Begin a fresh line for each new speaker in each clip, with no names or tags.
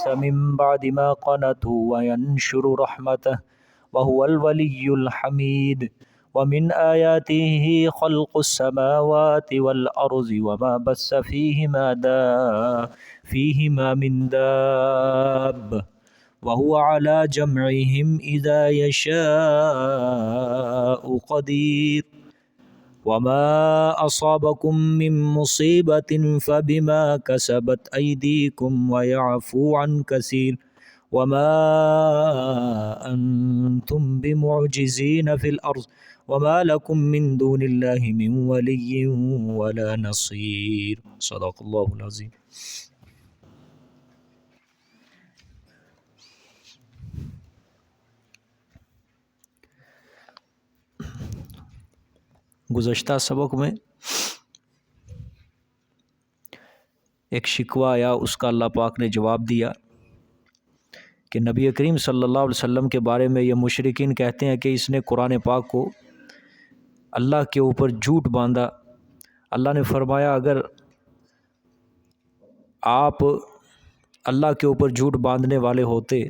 من بعد ما قنطوا وينشر رحمته وهو الولي الحميد ومن آياته خلق السماوات والأرض وما بث فيهما من دابة وهو على جمعهم إذا يشاء قدير وما أصابكم من مصيبة فبما كسبت أيديكم ويعفو عن كثير وما أنتم بمعجزين في الأرض وما لكم من دون الله من ولي ولا نصير صدق الله العظيم. گزشتہ سبق میں ایک شکوہ آیا، اس کا اللہ پاک نے جواب دیا کہ نبی کریم صلی اللہ علیہ وسلم کے بارے میں یہ مشرکین کہتے ہیں کہ اس نے قرآن پاک کو اللہ کے اوپر جھوٹ باندھا۔ اللہ نے فرمایا اگر آپ اللہ کے اوپر جھوٹ باندھنے والے ہوتے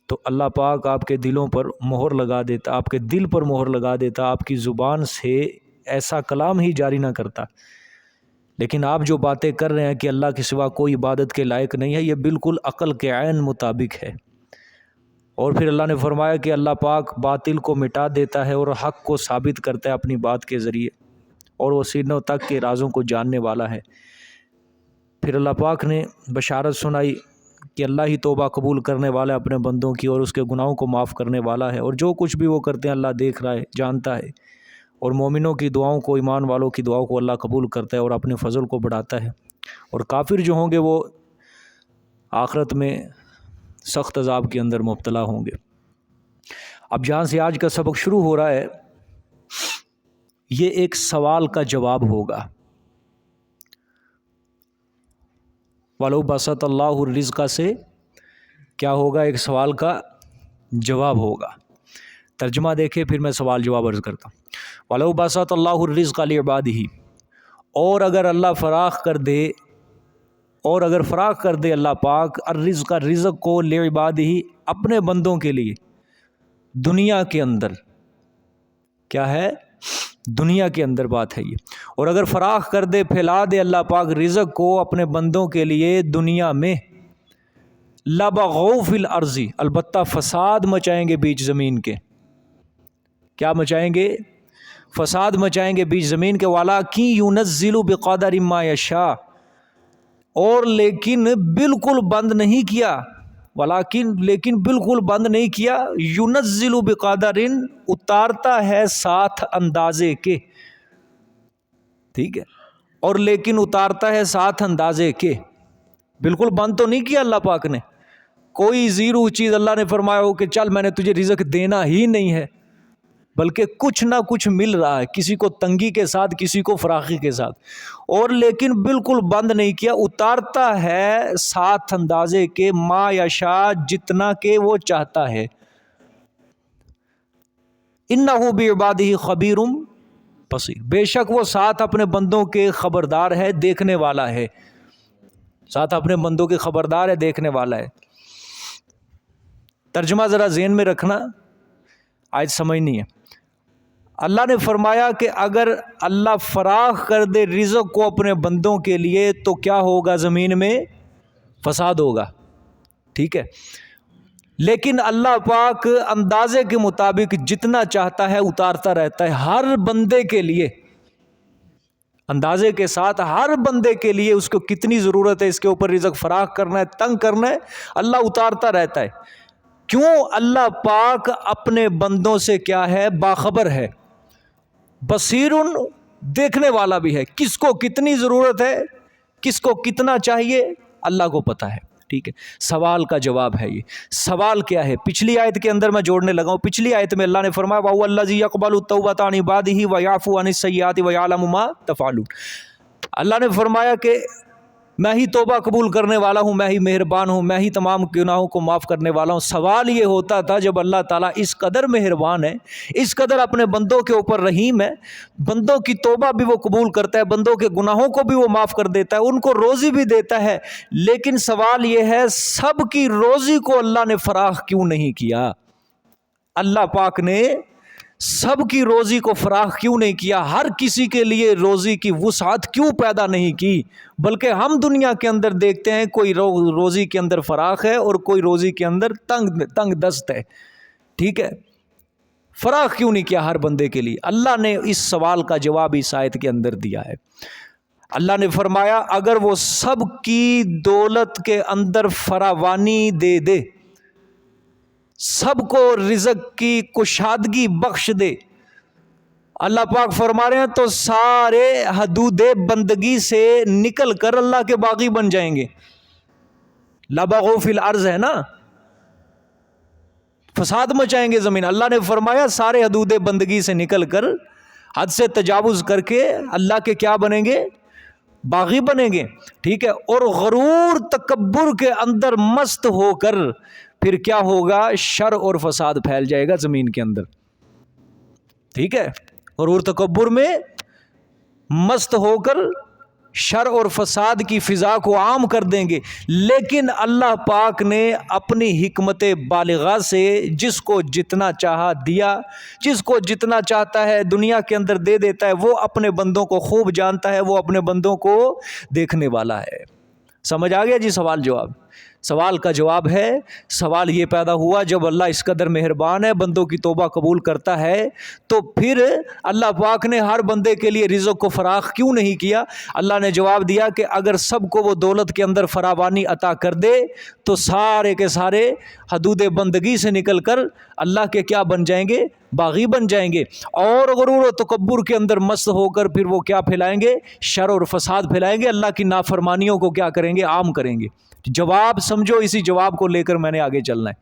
تو اللہ پاک آپ کے دلوں پر مہر لگا دیتا، آپ کے دل پر مہر لگا دیتا، آپ کی زبان سے ایسا کلام ہی جاری نہ کرتا۔ لیکن آپ جو باتیں کر رہے ہیں کہ اللہ کے سوا کوئی عبادت کے لائق نہیں ہے، یہ بالکل عقل کے عین مطابق ہے۔ اور پھر اللہ نے فرمایا کہ اللہ پاک باطل کو مٹا دیتا ہے اور حق کو ثابت کرتا ہے اپنی بات کے ذریعے، اور وہ سینوں تک کے رازوں کو جاننے والا ہے۔ پھر اللہ پاک نے بشارت سنائی کہ اللہ ہی توبہ قبول کرنے والا ہے اپنے بندوں کی، اور اس کے گناہوں کو معاف کرنے والا ہے، اور جو کچھ بھی وہ کرتے ہیں اللہ دیکھ رہا ہے، جانتا ہے، اور مومنوں کی دعاؤں کو، ایمان والوں کی دعاؤں کو اللہ قبول کرتا ہے اور اپنے فضل کو بڑھاتا ہے۔ اور کافر جو ہوں گے وہ آخرت میں سخت عذاب کے اندر مبتلا ہوں گے۔ اب جہاں سے آج کا سبق شروع ہو رہا ہے یہ ایک سوال کا جواب ہوگا۔ وَلَوْ بَسَطَ اللَّهُ الرِّزْقَ سے کیا ہوگا؟ ایک سوال کا جواب ہوگا۔ ترجمہ دیکھیں پھر میں سوال جواب عرض کرتا ہوں۔ وَلَوْ بَسَطَ اللَّهُ الرِّزْقَ لِعِبَادِهِ، اور اگر اللہ فراخ کر دے اللہ پاک الرزق، رزق کو، لعبادہ، اپنے بندوں کے لیے، دنیا کے اندر، کیا ہے؟ دنیا کے اندر بات ہے یہ۔ اور اگر فراخ کر دے، پھیلا دے اللہ پاک رزق کو اپنے بندوں کے لیے دنیا میں، لَبَغَوْا فِی الْأَرْضِ، البتہ فساد مچائیں گے بیچ زمین کے۔ کیا مچائیں گے؟ فساد مچائیں گے بیچ زمین کے۔ وَلَٰكِن يُنَزِّلُ بِقَدَرٍ مَا يَشَاءُ، اور لیکن بالکل بند نہیں کیا، لیکن بالکل بند نہیں کیا، يُنَزِّلُ بِقَدَرٍ، اتارتا ہے ساتھ اندازے کے، ٹھیک ہے، اور لیکن اتارتا ہے ساتھ اندازے کے، بالکل بند تو نہیں کیا اللہ پاک نے۔ کوئی زیرو چیز اللہ نے فرمایا ہو کہ چل میں نے تجھے رزق دینا ہی نہیں ہے، بلکہ کچھ نہ کچھ مل رہا ہے، کسی کو تنگی کے ساتھ، کسی کو فراخی کے ساتھ، اور لیکن بالکل بند نہیں کیا، اتارتا ہے ساتھ اندازے کے، ما یشاء، جتنا کہ وہ چاہتا ہے۔ انہ بعبادہ خبیر بصیر، بے شک وہ ساتھ اپنے بندوں کے خبردار ہے، دیکھنے والا ہے، ساتھ اپنے بندوں کے خبردار ہے، دیکھنے والا ہے۔ ترجمہ ذرا ذہن میں رکھنا، آیت سمجھنی ہے۔ اللہ نے فرمایا کہ اگر اللہ فراخ کر دے رزق کو اپنے بندوں کے لیے تو کیا ہوگا؟ زمین میں فساد ہوگا، ٹھیک ہے، لیکن اللہ پاک اندازے کے مطابق جتنا چاہتا ہے اتارتا رہتا ہے ہر بندے کے لیے، اندازے کے ساتھ ہر بندے کے لیے، اس کو کتنی ضرورت ہے اس کے اوپر رزق فراخ کرنا ہے، تنگ کرنا ہے، اللہ اتارتا رہتا ہے۔ کیوں؟ اللہ پاک اپنے بندوں سے کیا ہے؟ باخبر ہے، بصیر، دیکھنے والا بھی ہے، کس کو کتنی ضرورت ہے، کس کو کتنا چاہیے، اللہ کو پتہ ہے، ٹھیک ہے۔ سوال کا جواب ہے یہ۔ سوال کیا ہے؟ پچھلی آیت کے اندر میں جوڑنے لگا ہوں۔ پچھلی آیت میں اللہ نے فرمایا وَهُوَ الَّذِي يَقْبَلُ التَّوْبَةَ عَنْ عِبَادِهِ وَيَعْفُو عَنِ السَّيِّئَاتِ وَيَعْلَمُ مَا تَفْعَلُونَ۔ اللہ نے فرمایا کہ میں ہی توبہ قبول کرنے والا ہوں، میں ہی مہربان ہوں، میں ہی تمام گناہوں کو معاف کرنے والا ہوں۔ سوال یہ ہوتا تھا جب اللہ تعالیٰ اس قدر مہربان ہے، اس قدر اپنے بندوں کے اوپر رحیم ہے، بندوں کی توبہ بھی وہ قبول کرتا ہے، بندوں کے گناہوں کو بھی وہ معاف کر دیتا ہے، ان کو روزی بھی دیتا ہے، لیکن سوال یہ ہے سب کی روزی کو اللہ نے فراخ کیوں نہیں کیا؟ اللہ پاک نے سب کی روزی کو فراخ کیوں نہیں کیا؟ ہر کسی کے لیے روزی کی وسعت کیوں پیدا نہیں کی؟ بلکہ ہم دنیا کے اندر دیکھتے ہیں کوئی روزی کے اندر فراخ ہے اور کوئی روزی کے اندر تنگ دست ہے، ٹھیک ہے؟ فراخ کیوں نہیں کیا ہر بندے کے لیے؟ اللہ نے اس سوال کا جواب اس آیت کے اندر دیا ہے۔ اللہ نے فرمایا اگر وہ سب کی دولت کے اندر فراوانی دے دے، سب کو رزق کی کشادگی بخش دے، اللہ پاک فرما رہے ہیں تو سارے حدود بندگی سے نکل کر اللہ کے باغی بن جائیں گے۔ لبغوا فی الارض ہے نا، فساد مچائیں گے زمین۔ اللہ نے فرمایا سارے حدود بندگی سے نکل کر، حد سے تجاوز کر کے اللہ کے کیا بنیں گے؟ باغی بنیں گے، ٹھیک ہے؟ اور غرور تکبر کے اندر مست ہو کر پھر کیا ہوگا؟ شر اور فساد پھیل جائے گا زمین کے اندر، ٹھیک ہے؟ غرور تکبر میں مست ہو کر شر اور فساد کی فضا کو عام کر دیں گے۔ لیکن اللہ پاک نے اپنی حکمت بالغہ سے جس کو جتنا چاہا دیا، جس کو جتنا چاہتا ہے دنیا کے اندر دے دیتا ہے۔ وہ اپنے بندوں کو خوب جانتا ہے، وہ اپنے بندوں کو دیکھنے والا ہے۔ سمجھ آ گیا جی سوال جواب؟ سوال کا جواب ہے، سوال یہ پیدا ہوا جب اللہ اس قدر مہربان ہے، بندوں کی توبہ قبول کرتا ہے، تو پھر اللہ پاک نے ہر بندے کے لیے رزق کو فراخ کیوں نہیں کیا؟ اللہ نے جواب دیا کہ اگر سب کو وہ دولت کے اندر فراوانی عطا کر دے تو سارے کے سارے حدود بندگی سے نکل کر اللہ کے کیا بن جائیں گے؟ باغی بن جائیں گے، اور غرور و تکبر کے اندر مست ہو کر پھر وہ کیا پھیلائیں گے؟ شر اور فساد پھیلائیں گے، اللہ کی نافرمانیوں کو کیا کریں گے؟ عام کریں گے۔ جواب سمجھو، اسی جواب کو لے کر میں نے آگے چلنا ہے،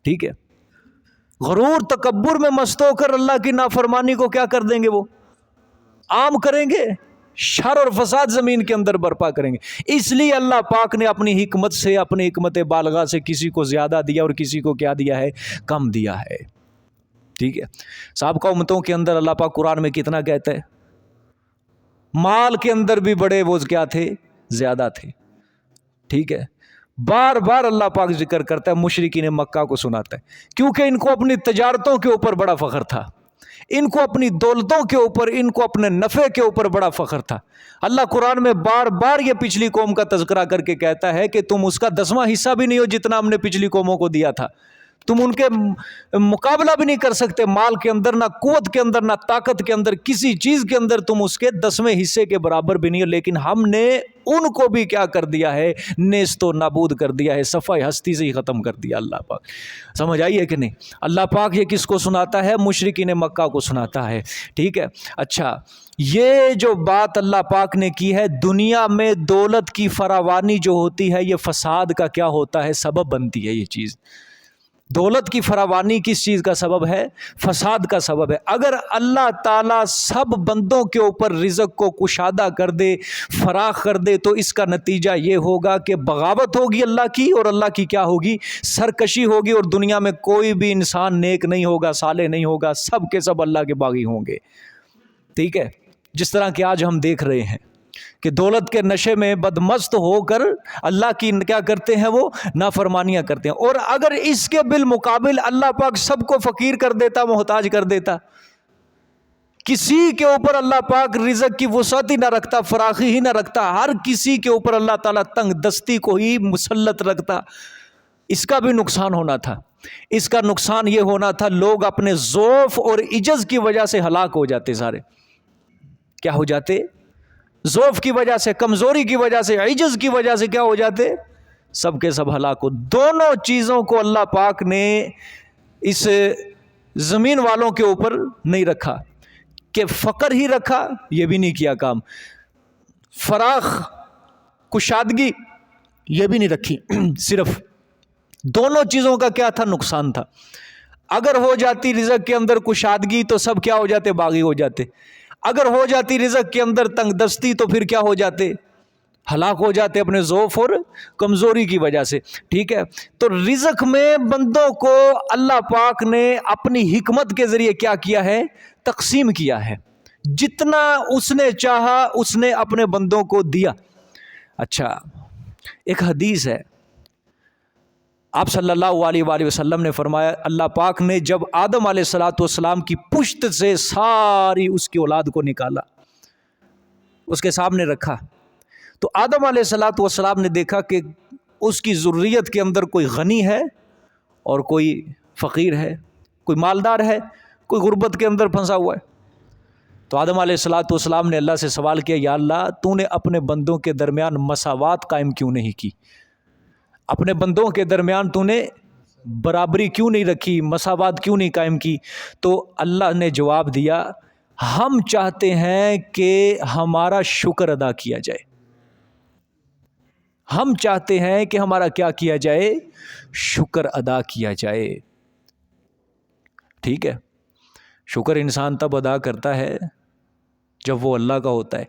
ٹھیک ہے؟ غرور تکبر میں مست ہو کر اللہ کی نافرمانی کو کیا کر دیں گے؟ وہ عام کریں گے، شر اور فساد زمین کے اندر برپا کریں گے۔ اس لیے اللہ پاک نے اپنی حکمت سے، اپنی حکمت بالغہ سے کسی کو زیادہ دیا اور کسی کو کیا دیا ہے؟ کم دیا ہے، ٹھیک ہے؟ سابقہ امتوں کے اندر اللہ پاک قرآن میں کتنا کہتا ہے؟ مال کے اندر بھی بڑے وہ کیا تھے؟ زیادہ تھے، ٹھیک ہے؟ بار بار اللہ پاک ذکر کرتا ہے، مشرکین مکہ کو سناتا ہے، کیونکہ ان کو اپنی تجارتوں کے اوپر بڑا فخر تھا، ان کو اپنی دولتوں کے اوپر، ان کو اپنے نفع کے اوپر بڑا فخر تھا۔ اللہ قرآن میں بار بار یہ پچھلی قوم کا تذکرہ کر کے کہتا ہے کہ تم اس کا 10واں حصہ بھی نہیں ہو جتنا ہم نے پچھلی قوموں کو دیا تھا، تم ان کے مقابلہ بھی نہیں کر سکتے، مال کے اندر نہ قوت کے اندر نہ طاقت کے اندر، کسی چیز کے اندر تم اس کے 10ویں حصے کے برابر بھی نہیں ہو، لیکن ہم نے ان کو بھی کیا کر دیا ہے؟ نیست و نابود کر دیا ہے، صفحہ ہستی سے ہی ختم کر دیا اللہ پاک۔ سمجھ آئی ہے کہ نہیں؟ اللہ پاک یہ کس کو سناتا ہے؟ مشرکین مکہ کو سناتا ہے، ٹھیک ہے؟ اچھا، یہ جو بات اللہ پاک نے کی ہے، دنیا میں دولت کی فراوانی جو ہوتی ہے، یہ فساد کا کیا ہوتا ہے؟ سبب بنتی ہے۔ یہ چیز دولت کی فراوانی کس چیز کا سبب ہے؟ فساد کا سبب ہے۔ اگر اللہ تعالیٰ سب بندوں کے اوپر رزق کو کشادہ کر دے، فراخ کر دے، تو اس کا نتیجہ یہ ہوگا کہ بغاوت ہوگی اللہ کی، اور اللہ کی کیا ہوگی؟ سرکشی ہوگی، اور دنیا میں کوئی بھی انسان نیک نہیں ہوگا، صالح نہیں ہوگا، سب کے سب اللہ کے باغی ہوں گے، ٹھیک ہے؟ جس طرح کہ آج ہم دیکھ رہے ہیں کہ دولت کے نشے میں بدمست ہو کر اللہ کی کیا کرتے ہیں؟ وہ نافرمانیاں کرتے ہیں۔ اور اگر اس کے بالمقابل اللہ پاک سب کو فقیر کر دیتا، محتاج کر دیتا، کسی کے اوپر اللہ پاک رزق کی وسعت ہی نہ رکھتا، فراخی ہی نہ رکھتا، ہر کسی کے اوپر اللہ تعالیٰ تنگ دستی کو ہی مسلط رکھتا، اس کا بھی نقصان ہونا تھا۔ اس کا نقصان یہ ہونا تھا، لوگ اپنے ضعف اور عجز کی وجہ سے ہلاک ہو جاتے، سارے کیا ہو جاتے؟ ضعف کی وجہ سے، کمزوری کی وجہ سے، عجز کی وجہ سے کیا ہو جاتے؟ سب کے سب ہلاک ہو۔ دونوں چیزوں کو اللہ پاک نے اس زمین والوں کے اوپر نہیں رکھا کہ فقر ہی رکھا، یہ بھی نہیں کیا کام، فراخ کشادگی یہ بھی نہیں رکھی، صرف دونوں چیزوں کا کیا تھا؟ نقصان تھا۔ اگر ہو جاتی رزق کے اندر کشادگی تو سب کیا ہو جاتے؟ باغی ہو جاتے۔ اگر ہو جاتی رزق کے اندر تنگ دستی تو پھر کیا ہو جاتے؟ ہلاک ہو جاتے اپنے ضعف اور کمزوری کی وجہ سے. ٹھیک ہے, تو رزق میں بندوں کو اللہ پاک نے اپنی حکمت کے ذریعے کیا کیا ہے, تقسیم کیا ہے. جتنا اس نے چاہا اس نے اپنے بندوں کو دیا. اچھا, ایک حدیث ہے, آپ صلی اللہ علیہ وآلہ وسلم نے فرمایا, اللہ پاک نے جب آدم علیہ السلام کی پشت سے ساری اس کی اولاد کو نکالا, اس کے سامنے رکھا, تو آدم علیہ السلام نے دیکھا کہ اس کی ذریت کے اندر کوئی غنی ہے اور کوئی فقیر ہے, کوئی مالدار ہے, کوئی غربت کے اندر پھنسا ہوا ہے. تو آدم علیہ السلام نے اللہ سے سوال کیا, یا اللہ تو نے اپنے بندوں کے درمیان مساوات قائم کیوں نہیں کی, اپنے بندوں کے درمیان تو نے برابری کیوں نہیں رکھی, مساوات کیوں نہیں قائم کی؟ تو اللہ نے جواب دیا, ہم چاہتے ہیں کہ ہمارا شکر ادا کیا جائے, ہم چاہتے ہیں کہ ہمارا کیا کیا جائے, شکر ادا کیا جائے. ٹھیک ہے, شکر انسان تب ادا کرتا ہے جب وہ اللہ کا ہوتا ہے.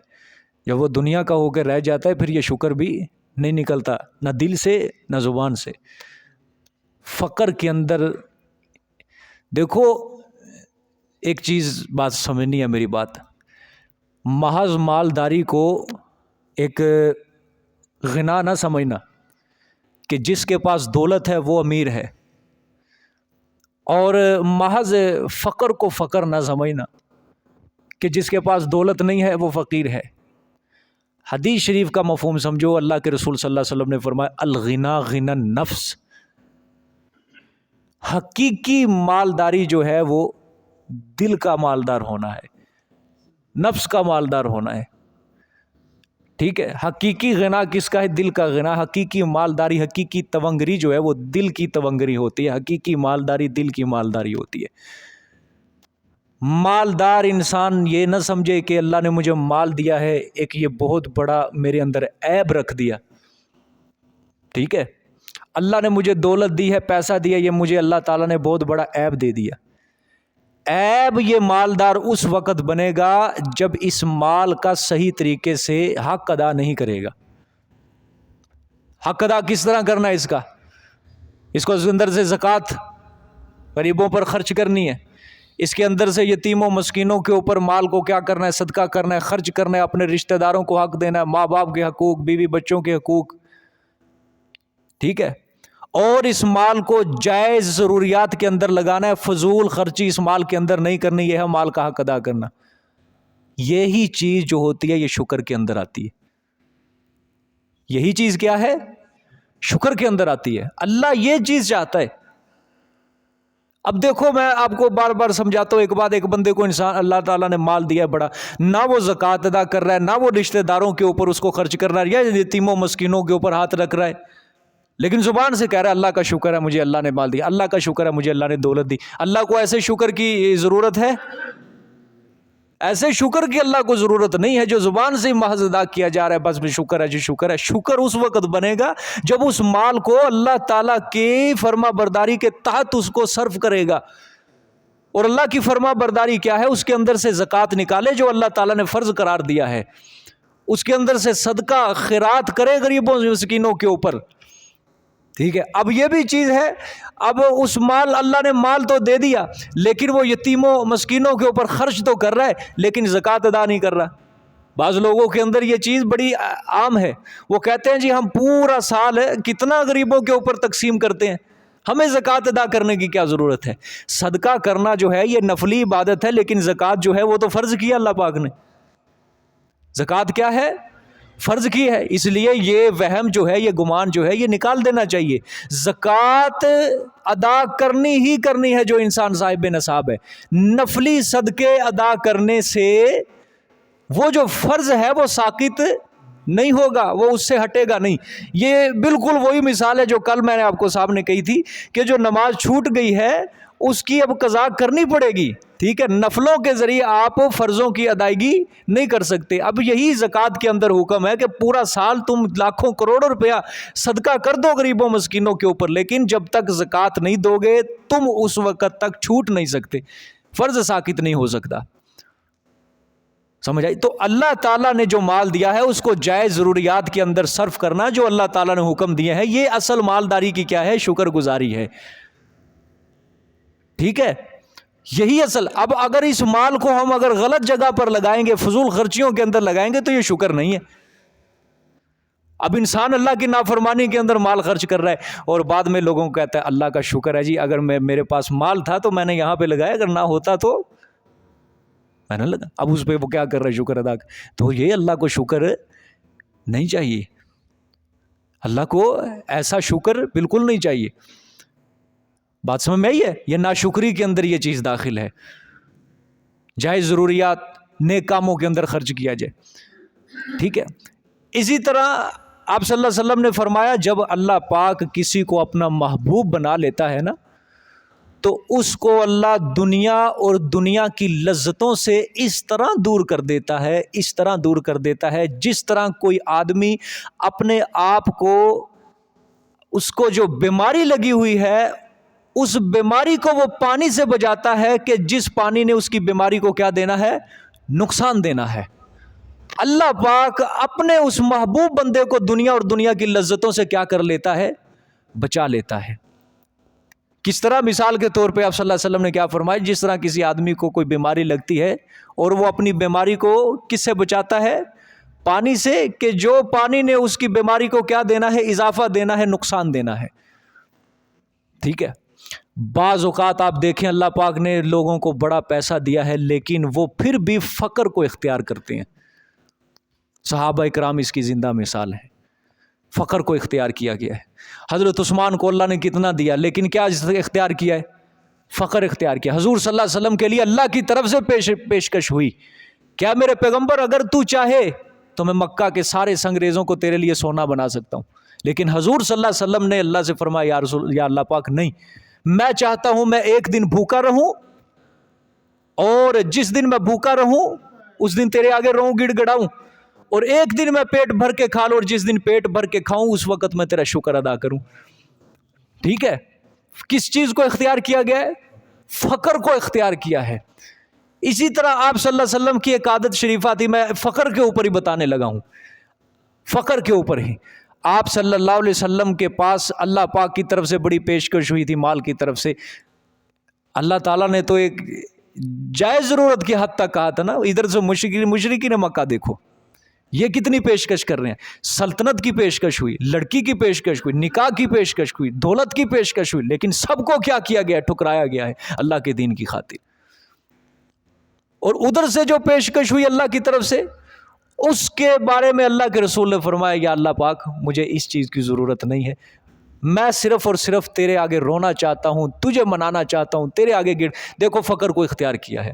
جب وہ دنیا کا ہو کے رہ جاتا ہے پھر یہ شکر بھی نہیں نکلتا, نہ دل سے نہ زبان سے. فقر کے اندر دیکھو, ایک چیز بات سمجھنی ہے میری بات, محض مالداری کو ایک غنا نہ سمجھنا کہ جس کے پاس دولت ہے وہ امیر ہے, اور محض فقر کو فقر نہ سمجھنا کہ جس کے پاس دولت نہیں ہے وہ فقیر ہے. حدیث شریف کا مفہوم سمجھو, اللہ کے رسول صلی اللہ علیہ وسلم نے فرمایا, الغنا غنا النفس, حقیقی مالداری جو ہے وہ دل کا مالدار ہونا ہے, نفس کا مالدار ہونا ہے. ٹھیک ہے, حقیقی غنا کس کا ہے, دل کا غنا. حقیقی مالداری, حقیقی تونگری جو ہے وہ دل کی تونگری ہوتی ہے, حقیقی مالداری دل کی مالداری ہوتی ہے. مالدار انسان یہ نہ سمجھے کہ اللہ نے مجھے مال دیا ہے, ایک یہ بہت بڑا میرے اندر عیب رکھ دیا. ٹھیک ہے, اللہ نے مجھے دولت دی ہے, پیسہ دیا, یہ مجھے اللہ تعالیٰ نے بہت بڑا عیب دے دیا. عیب یہ مالدار اس وقت بنے گا جب اس مال کا صحیح طریقے سے حق ادا نہیں کرے گا. حق ادا کس طرح کرنا ہے اس کا, اس کو اس اندر سے زکوٰۃ غریبوں پر خرچ کرنی ہے, اس کے اندر سے یتیموں مسکینوں کے اوپر مال کو کیا کرنا ہے, صدقہ کرنا ہے, خرچ کرنا ہے, اپنے رشتہ داروں کو حق دینا ہے, ماں باپ کے حقوق, بیوی بچوں کے حقوق. ٹھیک ہے, اور اس مال کو جائز ضروریات کے اندر لگانا ہے, فضول خرچی اس مال کے اندر نہیں کرنی, یہ ہے مال کا حق ادا کرنا. یہی چیز جو ہوتی ہے یہ شکر کے اندر آتی ہے. یہی چیز کیا ہے, شکر کے اندر آتی ہے. اللہ یہ چیز چاہتا ہے. اب دیکھو میں آپ کو بار بار سمجھاتا ہوں, ایک بات, ایک بندے کو انسان اللہ تعالیٰ نے مال دیا ہے بڑا, نہ وہ زکوٰۃ ادا کر رہا ہے, نہ وہ رشتہ داروں کے اوپر اس کو خرچ کر رہا ہے, یا یتیموں مسکینوں کے اوپر ہاتھ رکھ رہا ہے, لیکن زبان سے کہہ رہا ہے اللہ کا شکر ہے مجھے اللہ نے مال دیا, اللہ کا شکر ہے مجھے اللہ نے دولت دی. اللہ کو ایسے شکر کی ضرورت ہے؟ ایسے شکر کی اللہ کو ضرورت نہیں ہے جو زبان سے محض ادا کیا جا رہا ہے, بس شکر ہے جی شکر ہے. شکر اس وقت بنے گا جب اس مال کو اللہ تعالیٰ کی فرما برداری کے تحت اس کو صرف کرے گا. اور اللہ کی فرما برداری کیا ہے, اس کے اندر سے زکوٰۃ نکالے جو اللہ تعالیٰ نے فرض قرار دیا ہے, اس کے اندر سے صدقہ خیرات کرے غریبوں مسکینوں کے اوپر. ٹھیک ہے, اب یہ بھی چیز ہے, اب اس مال اللہ نے مال تو دے دیا لیکن وہ یتیموں مسکینوں کے اوپر خرچ تو کر رہا ہے لیکن زکوٰۃ ادا نہیں کر رہا. بعض لوگوں کے اندر یہ چیز بڑی عام ہے, وہ کہتے ہیں جی ہم پورا سال کتنا غریبوں کے اوپر تقسیم کرتے ہیں, ہمیں زکوٰۃ ادا کرنے کی کیا ضرورت ہے. صدقہ کرنا جو ہے یہ نفلی عبادت ہے, لیکن زکوٰۃ جو ہے وہ تو فرض کیا اللہ پاک نے. زکوٰۃ کیا ہے, فرض کی ہے. اس لیے یہ وہم جو ہے, یہ گمان جو ہے, یہ نکال دینا چاہیے. زکوٰۃ ادا کرنی ہی کرنی ہے جو انسان صاحب نصاب ہے. نفلی صدقے ادا کرنے سے وہ جو فرض ہے وہ ساقط نہیں ہوگا, وہ اس سے ہٹے گا نہیں. یہ بالکل وہی مثال ہے جو کل میں نے آپ کو سامنے کہی تھی کہ جو نماز چھوٹ گئی ہے اس کی اب قضا کرنی پڑے گی. ٹھیک ہے, نفلوں کے ذریعے آپ فرضوں کی ادائیگی نہیں کر سکتے. اب یہی زکوٰۃ کے اندر حکم ہے کہ پورا سال تم لاکھوں کروڑوں روپیہ صدقہ کر دو غریبوں مسکینوں کے اوپر, لیکن جب تک زکوٰۃ نہیں دو گے تم اس وقت تک چھوٹ نہیں سکتے, فرض ساقط نہیں ہو سکتا. سمجھ آئی؟ تو اللہ تعالیٰ نے جو مال دیا ہے اس کو جائز ضروریات کے اندر صرف کرنا جو اللہ تعالیٰ نے حکم دیے ہیں، یہ اصل مالداری کی کیا ہے؟ شکر گزاری ہے. ٹھیک ہے، یہی اصل. اب اگر اس مال کو ہم اگر غلط جگہ پر لگائیں گے، فضول خرچیوں کے اندر لگائیں گے، تو یہ شکر نہیں ہے. اب انسان اللہ کی نافرمانی کے اندر مال خرچ کر رہا ہے اور بعد میں لوگوں کو کہتا ہے اللہ کا شکر ہے جی، اگر میرے پاس مال تھا تو میں نے یہاں پہ لگایا، اگر نہ ہوتا تو میں نے لگا. اب اس پہ وہ کیا کر رہا ہے؟ شکر ادا. تو یہ اللہ کو شکر نہیں چاہیے. اللہ کو ایسا شکر بالکل نہیں چاہیے. بات سمجھ میں آئی ہے؟ یہ ناشکری کے اندر یہ چیز داخل ہے. جائز ضروریات نیک کاموں کے اندر خرچ کیا جائے. ٹھیک ہے. اسی طرح آپ صلی اللہ علیہ وسلم نے فرمایا جب اللہ پاک کسی کو اپنا محبوب بنا لیتا ہے نا، تو اس کو اللہ دنیا اور دنیا کی لذتوں سے اس طرح دور کر دیتا ہے، اس طرح دور کر دیتا ہے جس طرح کوئی آدمی اپنے آپ کو، اس کو جو بیماری لگی ہوئی ہے اس بیماری کو وہ پانی سے بچاتا ہے کہ جس پانی نے اس کی بیماری کو کیا دینا ہے؟ نقصان دینا ہے. اللہ پاک اپنے اس محبوب بندے کو دنیا اور دنیا کی لذتوں سے کیا کر لیتا ہے؟ بچا لیتا ہے. کس طرح؟ مثال کے طور پہ آپ صلی اللہ علیہ وسلم نے کیا فرمایا؟ جس طرح کسی آدمی کو کوئی بیماری لگتی ہے اور وہ اپنی بیماری کو کس سے بچاتا ہے؟ پانی سے، کہ جو پانی نے اس کی بیماری کو کیا دینا ہے؟ اضافہ دینا ہے، نقصان دینا ہے. ٹھیک ہے. بعض اوقات آپ دیکھیں اللہ پاک نے لوگوں کو بڑا پیسہ دیا ہے لیکن وہ پھر بھی فقر کو اختیار کرتے ہیں. صحابہ اکرام اس کی زندہ مثال ہے. فقر کو اختیار کیا گیا ہے. حضرت عثمان کو اللہ نے کتنا دیا لیکن کیا اختیار کیا ہے؟ فقر اختیار کیا. حضور صلی اللہ علیہ وسلم کے لیے اللہ کی طرف سے پیشکش ہوئی، کیا میرے پیغمبر اگر تو چاہے تو میں مکہ کے سارے سنگریزوں کو تیرے لیے سونا بنا سکتا ہوں. لیکن حضور صلی اللہ علیہ وسلم نے اللہ سے فرمایا یا اللہ پاک نہیں، میں چاہتا ہوں میں ایک دن بھوکا رہوں اور جس دن میں بھوکا رہوں اس دن تیرے آگے رہوں گڑ گڑاؤں، اور ایک دن میں پیٹ بھر کے کھا لوں اور جس دن پیٹ بھر کے کھاؤں اس وقت میں تیرا شکر ادا کروں. ٹھیک ہے. کس چیز کو اختیار کیا گیا ہے؟ فقر کو اختیار کیا ہے. اسی طرح آپ صلی اللہ علیہ وسلم کی ایک عادت شریفہ تھی، میں فقر کے اوپر ہی بتانے لگا ہوں. فقر کے اوپر ہی آپ صلی اللہ علیہ وسلم کے پاس اللہ پاک کی طرف سے بڑی پیشکش ہوئی تھی مال کی طرف سے. اللہ تعالیٰ نے تو ایک جائز ضرورت کی حد تک کہا تھا نا. ادھر سے مشرکین مکہ دیکھو یہ کتنی پیشکش کر رہے ہیں. سلطنت کی پیشکش ہوئی، لڑکی کی پیشکش ہوئی، نکاح کی پیشکش ہوئی، دولت کی پیشکش ہوئی، لیکن سب کو کیا کیا گیا ہے؟ ٹھکرایا گیا ہے اللہ کے دین کی خاطر. اور ادھر سے جو پیشکش ہوئی اللہ کی طرف سے، اس کے بارے میں اللہ کے رسول نے فرمایا یا اللہ پاک مجھے اس چیز کی ضرورت نہیں ہے، میں صرف اور صرف تیرے آگے رونا چاہتا ہوں، تجھے منانا چاہتا ہوں، تیرے آگے گر. دیکھو فقر کو اختیار کیا ہے.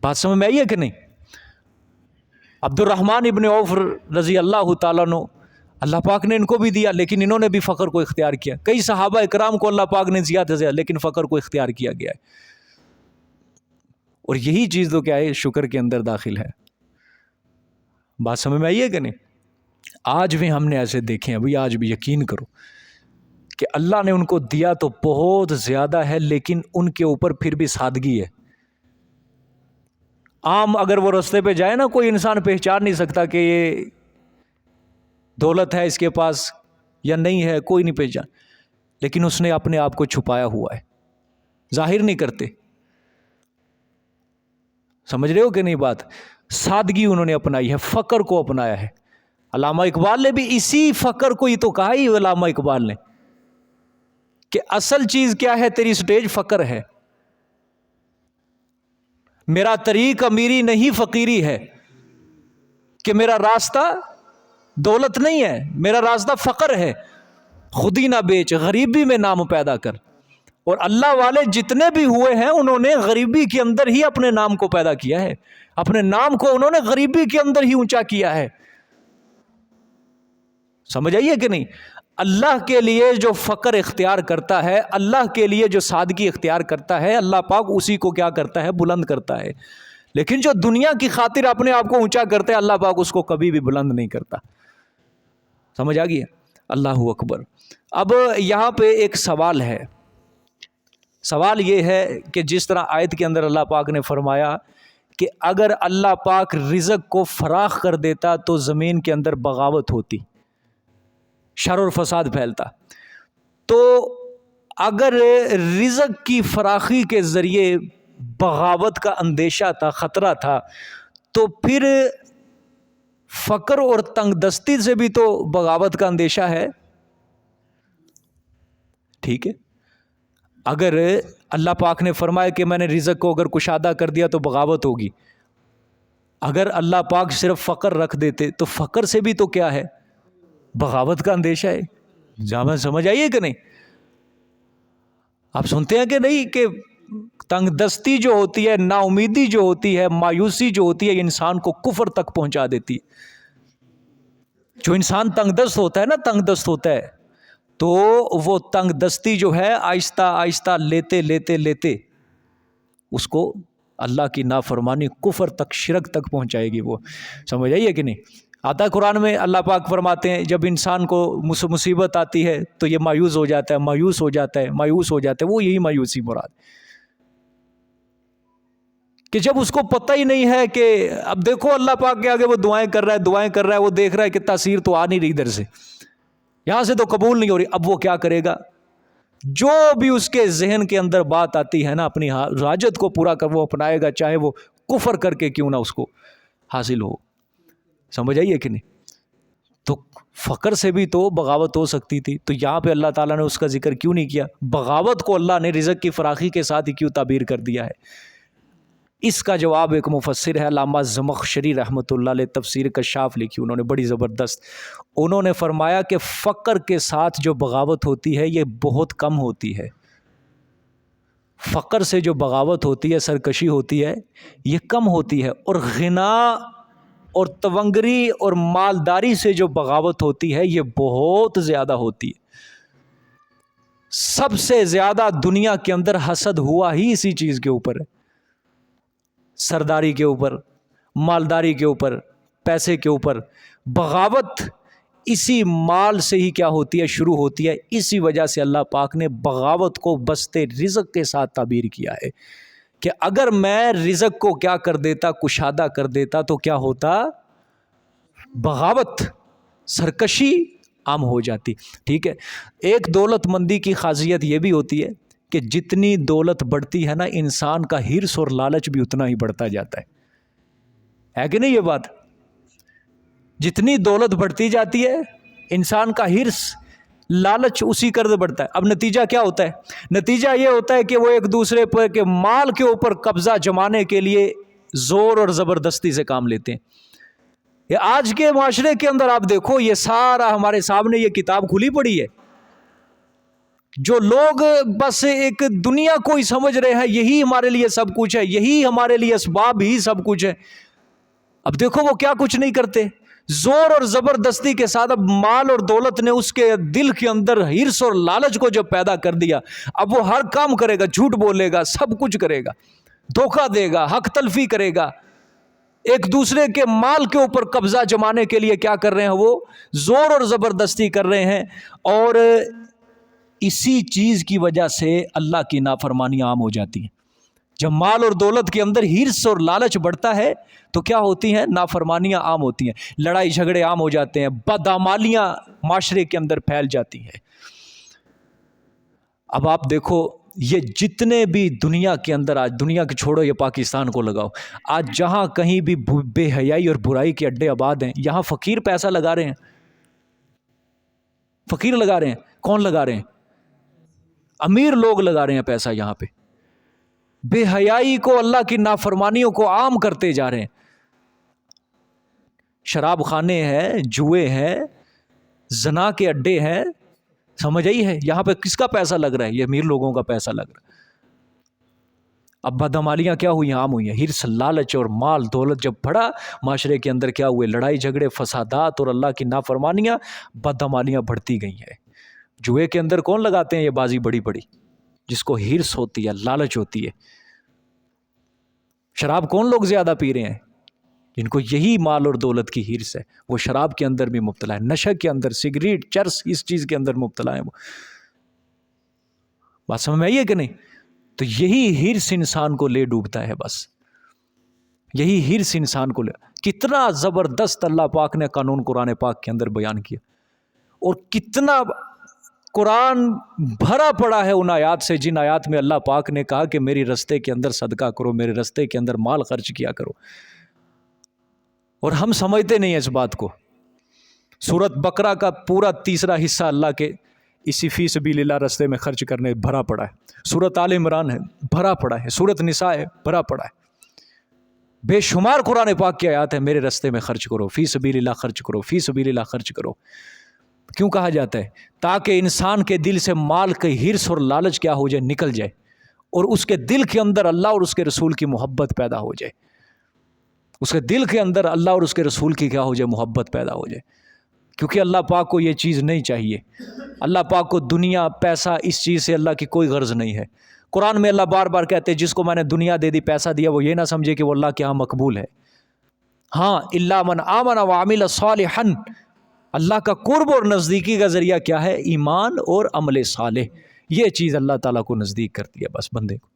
بات سمجھ میں آئی ہے کہ نہیں؟ عبد الرحمن ابن عوف رضی اللہ تعالیٰ عنہ، اللہ پاک نے ان کو بھی دیا لیکن انہوں نے بھی فقر کو اختیار کیا. کئی صحابہ اکرام کو اللہ پاک نے زیادہ سے زیادہ لیکن فقر کو اختیار کیا گیا ہے. اور یہی چیز تو کیا ہے؟ شکر کے اندر داخل ہے. بات سمجھ میں آئی ہے کہ نہیں؟ آج بھی ہم نے ایسے دیکھے ہیں. ابھی آج بھی یقین کرو کہ اللہ نے ان کو دیا تو بہت زیادہ ہے لیکن ان کے اوپر پھر بھی سادگی ہے. عام اگر وہ راستے پہ جائے نا، کوئی انسان پہچان نہیں سکتا کہ یہ دولت ہے اس کے پاس یا نہیں ہے، کوئی نہیں پہچان. لیکن اس نے اپنے آپ کو چھپایا ہوا ہے، ظاہر نہیں کرتے. سمجھ رہے ہو کہ نہیں بات؟ سادگی انہوں نے اپنائی ہے، فقر کو اپنایا ہے. علامہ اقبال نے بھی اسی فقر کو ہی تو کہا ہی، علامہ اقبال نے کہ اصل چیز کیا ہے تیری سٹیج؟ فقر ہے. میرا طریق امیری نہیں فقیری ہے، کہ میرا راستہ دولت نہیں ہے، میرا راستہ فقر ہے. خودی نہ بیچ غریبی میں نام پیدا کر. اور اللہ والے جتنے بھی ہوئے ہیں انہوں نے غریبی کے اندر ہی اپنے نام کو پیدا کیا ہے، اپنے نام کو انہوں نے غریبی کے اندر ہی اونچا کیا ہے. سمجھ آئیے کہ نہیں؟ اللہ کے لیے جو فقر اختیار کرتا ہے، اللہ کے لیے جو سادگی اختیار کرتا ہے، اللہ پاک اسی کو کیا کرتا ہے؟ بلند کرتا ہے. لیکن جو دنیا کی خاطر اپنے آپ کو اونچا کرتے اللہ پاک اس کو کبھی بھی بلند نہیں کرتا. سمجھ آ گئی ہے؟ اللہ اکبر. اب یہاں پہ ایک سوال ہے. سوال یہ ہے کہ جس طرح آیت کے اندر اللہ پاک نے فرمایا کہ اگر اللہ پاک رزق کو فراخ کر دیتا تو زمین کے اندر بغاوت ہوتی، شر اور فساد پھیلتا. تو اگر رزق کی فراخی کے ذریعے بغاوت کا اندیشہ تھا، خطرہ تھا، تو پھر فقر اور تنگ دستی سے بھی تو بغاوت کا اندیشہ ہے. ٹھیک ہے، اگر اللہ پاک نے فرمایا کہ میں نے رزق کو اگر کشادہ کر دیا تو بغاوت ہوگی، اگر اللہ پاک صرف فقر رکھ دیتے تو فقر سے بھی تو کیا ہے، بغاوت کا اندیشہ ہے. جامع سمجھ آئیے کہ نہیں؟ آپ سنتے ہیں کہ نہیں کہ تنگ دستی جو ہوتی ہے، نا امیدی جو ہوتی ہے، مایوسی جو ہوتی ہے، انسان کو کفر تک پہنچا دیتی ہے. جو انسان تنگ دست ہوتا ہے نا، تنگ دست ہوتا ہے، تو وہ تنگ دستی جو ہے آہستہ آہستہ لیتے لیتے لیتے اس کو اللہ کی نافرمانی، کفر تک، شرک تک پہنچائے گی. وہ سمجھ آئیے کہ نہیں؟ آتا ہے قرآن میں، اللہ پاک فرماتے ہیں جب انسان کو مصیبت آتی ہے تو یہ مایوس ہو جاتا ہے، مایوس ہو جاتا ہے، مایوس ہو جاتا ہے. وہ یہی مایوسی مراد کہ جب اس کو پتہ ہی نہیں ہے کہ اب دیکھو اللہ پاک کے آگے وہ دعائیں کر رہا ہے، وہ دیکھ رہا ہے کہ تاثیر تو آ نہیں رہی، ادھر سے یہاں سے تو قبول نہیں ہو رہی. اب وہ کیا کرے گا؟ جو بھی اس کے ذہن کے اندر بات آتی ہے نا، اپنی حاجت کو پورا کر وہ اپنائے گا، چاہے وہ کفر کر کے کیوں نہ اس کو حاصل ہو. سمجھ آئیے کہ نہیں؟ تو فقر سے بھی تو بغاوت ہو سکتی تھی. تو یہاں پہ اللہ تعالیٰ نے اس کا ذکر کیوں نہیں کیا؟ بغاوت کو اللہ نے رزق کی فراخی کے ساتھ ہی کیوں تعبیر کر دیا ہے؟ اس کا جواب ایک مفسر ہے علامہ زمخشری رحمۃ اللہ علیہ، تفسیر کشاف لکھی انہوں نے بڑی زبردست. انہوں نے فرمایا کہ فقر کے ساتھ جو بغاوت ہوتی ہے یہ بہت کم ہوتی ہے. فقر سے جو بغاوت ہوتی ہے، سرکشی ہوتی ہے، یہ کم ہوتی ہے. اور غنا اور تونگری اور مالداری سے جو بغاوت ہوتی ہے یہ بہت زیادہ ہوتی ہے. سب سے زیادہ دنیا کے اندر حسد ہوا ہی اسی چیز کے اوپر ہے، سرداری کے اوپر، مالداری کے اوپر، پیسے کے اوپر. بغاوت اسی مال سے ہی کیا ہوتی ہے، شروع ہوتی ہے. اسی وجہ سے اللہ پاک نے بغاوت کو بستے رزق کے ساتھ تعبیر کیا ہے کہ اگر میں رزق کو کیا کر دیتا، کشادہ کر دیتا، تو کیا ہوتا؟ بغاوت، سرکشی عام ہو جاتی. ٹھیک ہے، ایک دولت مندی کی خاصیت یہ بھی ہوتی ہے کہ جتنی دولت بڑھتی ہے نا، انسان کا ہرس اور لالچ بھی اتنا ہی بڑھتا جاتا ہے کہ نہیں؟ یہ بات، جتنی دولت بڑھتی جاتی ہے انسان کا ہرس، لالچ اسی قدر بڑھتا ہے. اب نتیجہ کیا ہوتا ہے؟ نتیجہ یہ ہوتا ہے کہ وہ ایک دوسرے پر کے مال کے اوپر قبضہ جمانے کے لیے زور اور زبردستی سے کام لیتے ہیں. یہ آج کے معاشرے کے اندر آپ دیکھو، یہ سارا ہمارے سامنے یہ کتاب کھلی پڑی ہے. جو لوگ بس ایک دنیا کو ہی سمجھ رہے ہیں یہی ہمارے لیے سب کچھ ہے، یہی ہمارے لیے اسباب ہی سب کچھ ہے. اب دیکھو وہ کیا کچھ نہیں کرتے، زور اور زبردستی کے ساتھ. اب مال اور دولت نے اس کے دل کے اندر ہرس اور لالچ کو جب پیدا کر دیا، اب وہ ہر کام کرے گا، جھوٹ بولے گا، سب کچھ کرے گا، دھوکہ دے گا، حق تلفی کرے گا. ایک دوسرے کے مال کے اوپر قبضہ جمانے کے لیے کیا کر رہے ہیں؟ وہ زور اور زبردستی کر رہے ہیں. اور اسی چیز کی وجہ سے اللہ کی نافرمانی عام ہو جاتی ہے. جب مال اور دولت کے اندر ہرس اور لالچ بڑھتا ہے تو کیا ہوتی ہیں؟ نافرمانیاں عام ہوتی ہیں، لڑائی جھگڑے عام ہو جاتے ہیں، بدعمالیاں معاشرے کے اندر پھیل جاتی ہیں. اب آپ دیکھو، یہ جتنے بھی دنیا کے اندر، آج دنیا کے چھوڑو، یہ پاکستان کو لگاؤ، آج جہاں کہیں بھی بے حیائی اور برائی کے اڈے آباد ہیں، یہاں فقیر پیسہ لگا رہے ہیں. فقیر لگا رہے ہیں. کون لگا رہے ہیں؟ امیر لوگ لگا رہے ہیں پیسہ یہاں پہ. بے حیائی کو، اللہ کی نافرمانیوں کو عام کرتے جا رہے ہیں. شراب خانے ہیں، جوئے ہیں، زنا کے اڈے ہیں. سمجھ آئی ہے؟ یہاں پہ کس کا پیسہ لگ رہا ہے؟ یہ امیر لوگوں کا پیسہ لگ رہا ہے. اب بدعمالیاں کیا ہوئی؟ عام ہوئی ہیں. ہرس، لالچ اور مال دولت جب بڑھا معاشرے کے اندر، کیا ہوئے؟ لڑائی جھگڑے، فسادات اور اللہ کی نافرمانیاں، بدعمالیاں بڑھتی گئی ہیں. جوئے کے اندر کون لگاتے ہیں یہ بازی بڑی بڑی، جس کو ہرس ہوتی ہے، لالچ ہوتی ہے. شراب کون لوگ زیادہ پی رہے ہیں؟ جن کو یہی مال اور دولت کی ہرس ہے، وہ شراب کے اندر بھی مبتلا ہے، نشہ کے اندر، سگریٹ، چرس، اس چیز کے اندر مبتلا ہے. وہ بات سمجھ میں آئی ہے کہ نہیں؟ تو یہی ہرس انسان کو لے ڈوبتا ہے. بس یہی ہرس انسان کو کتنا زبردست اللہ پاک نے قانون قرآن پاک کے اندر بیان کیا، اور کتنا قرآن بھرا پڑا ہے ان آیات سے جن آیات میں اللہ پاک نے کہا کہ میری رستے کے اندر صدقہ کرو، میرے رستے کے اندر مال خرچ کیا کرو، اور ہم سمجھتے نہیں ہیں اس بات کو۔ سورۃ بقرہ کا پورا تیسرا حصہ اللہ کے اسی فی سبیل اللہ رستے میں خرچ کرنے بھرا پڑا ہے، سورۃ آل عمران ہے بھرا پڑا ہے، سورۃ نساء ہے بھرا پڑا ہے، بے شمار قرآن پاک کی آیات ہے میرے رستے میں خرچ کرو، فی سبیل اللہ خرچ کرو، فی سبیل اللہ خرچ کرو۔ کیوں کہا جاتا ہے؟ تاکہ انسان کے دل سے مال کی ہرس اور لالچ کیا ہو جائے، نکل جائے، اور اس کے دل کے اندر اللہ اور اس کے رسول کی محبت پیدا ہو جائے، اس کے دل کے اندر اللہ اور اس کے رسول کی کیا ہو جائے، محبت پیدا ہو جائے۔ کیونکہ اللہ پاک کو یہ چیز نہیں چاہیے، اللہ پاک کو دنیا پیسہ اس چیز سے اللہ کی کوئی غرض نہیں ہے۔ قرآن میں اللہ بار بار کہتے ہیں جس کو میں نے دنیا دے دی، پیسہ دیا، وہ یہ نہ سمجھے کہ وہ اللہ کے ہاں مقبول ہے۔ ہاں الا من آمن وعمل صالحا، اللہ کا قرب اور نزدیکی کا ذریعہ کیا ہے؟ ایمان اور عمل صالح، یہ چیز اللہ تعالیٰ کو نزدیک کرتی ہے بس بندے کو۔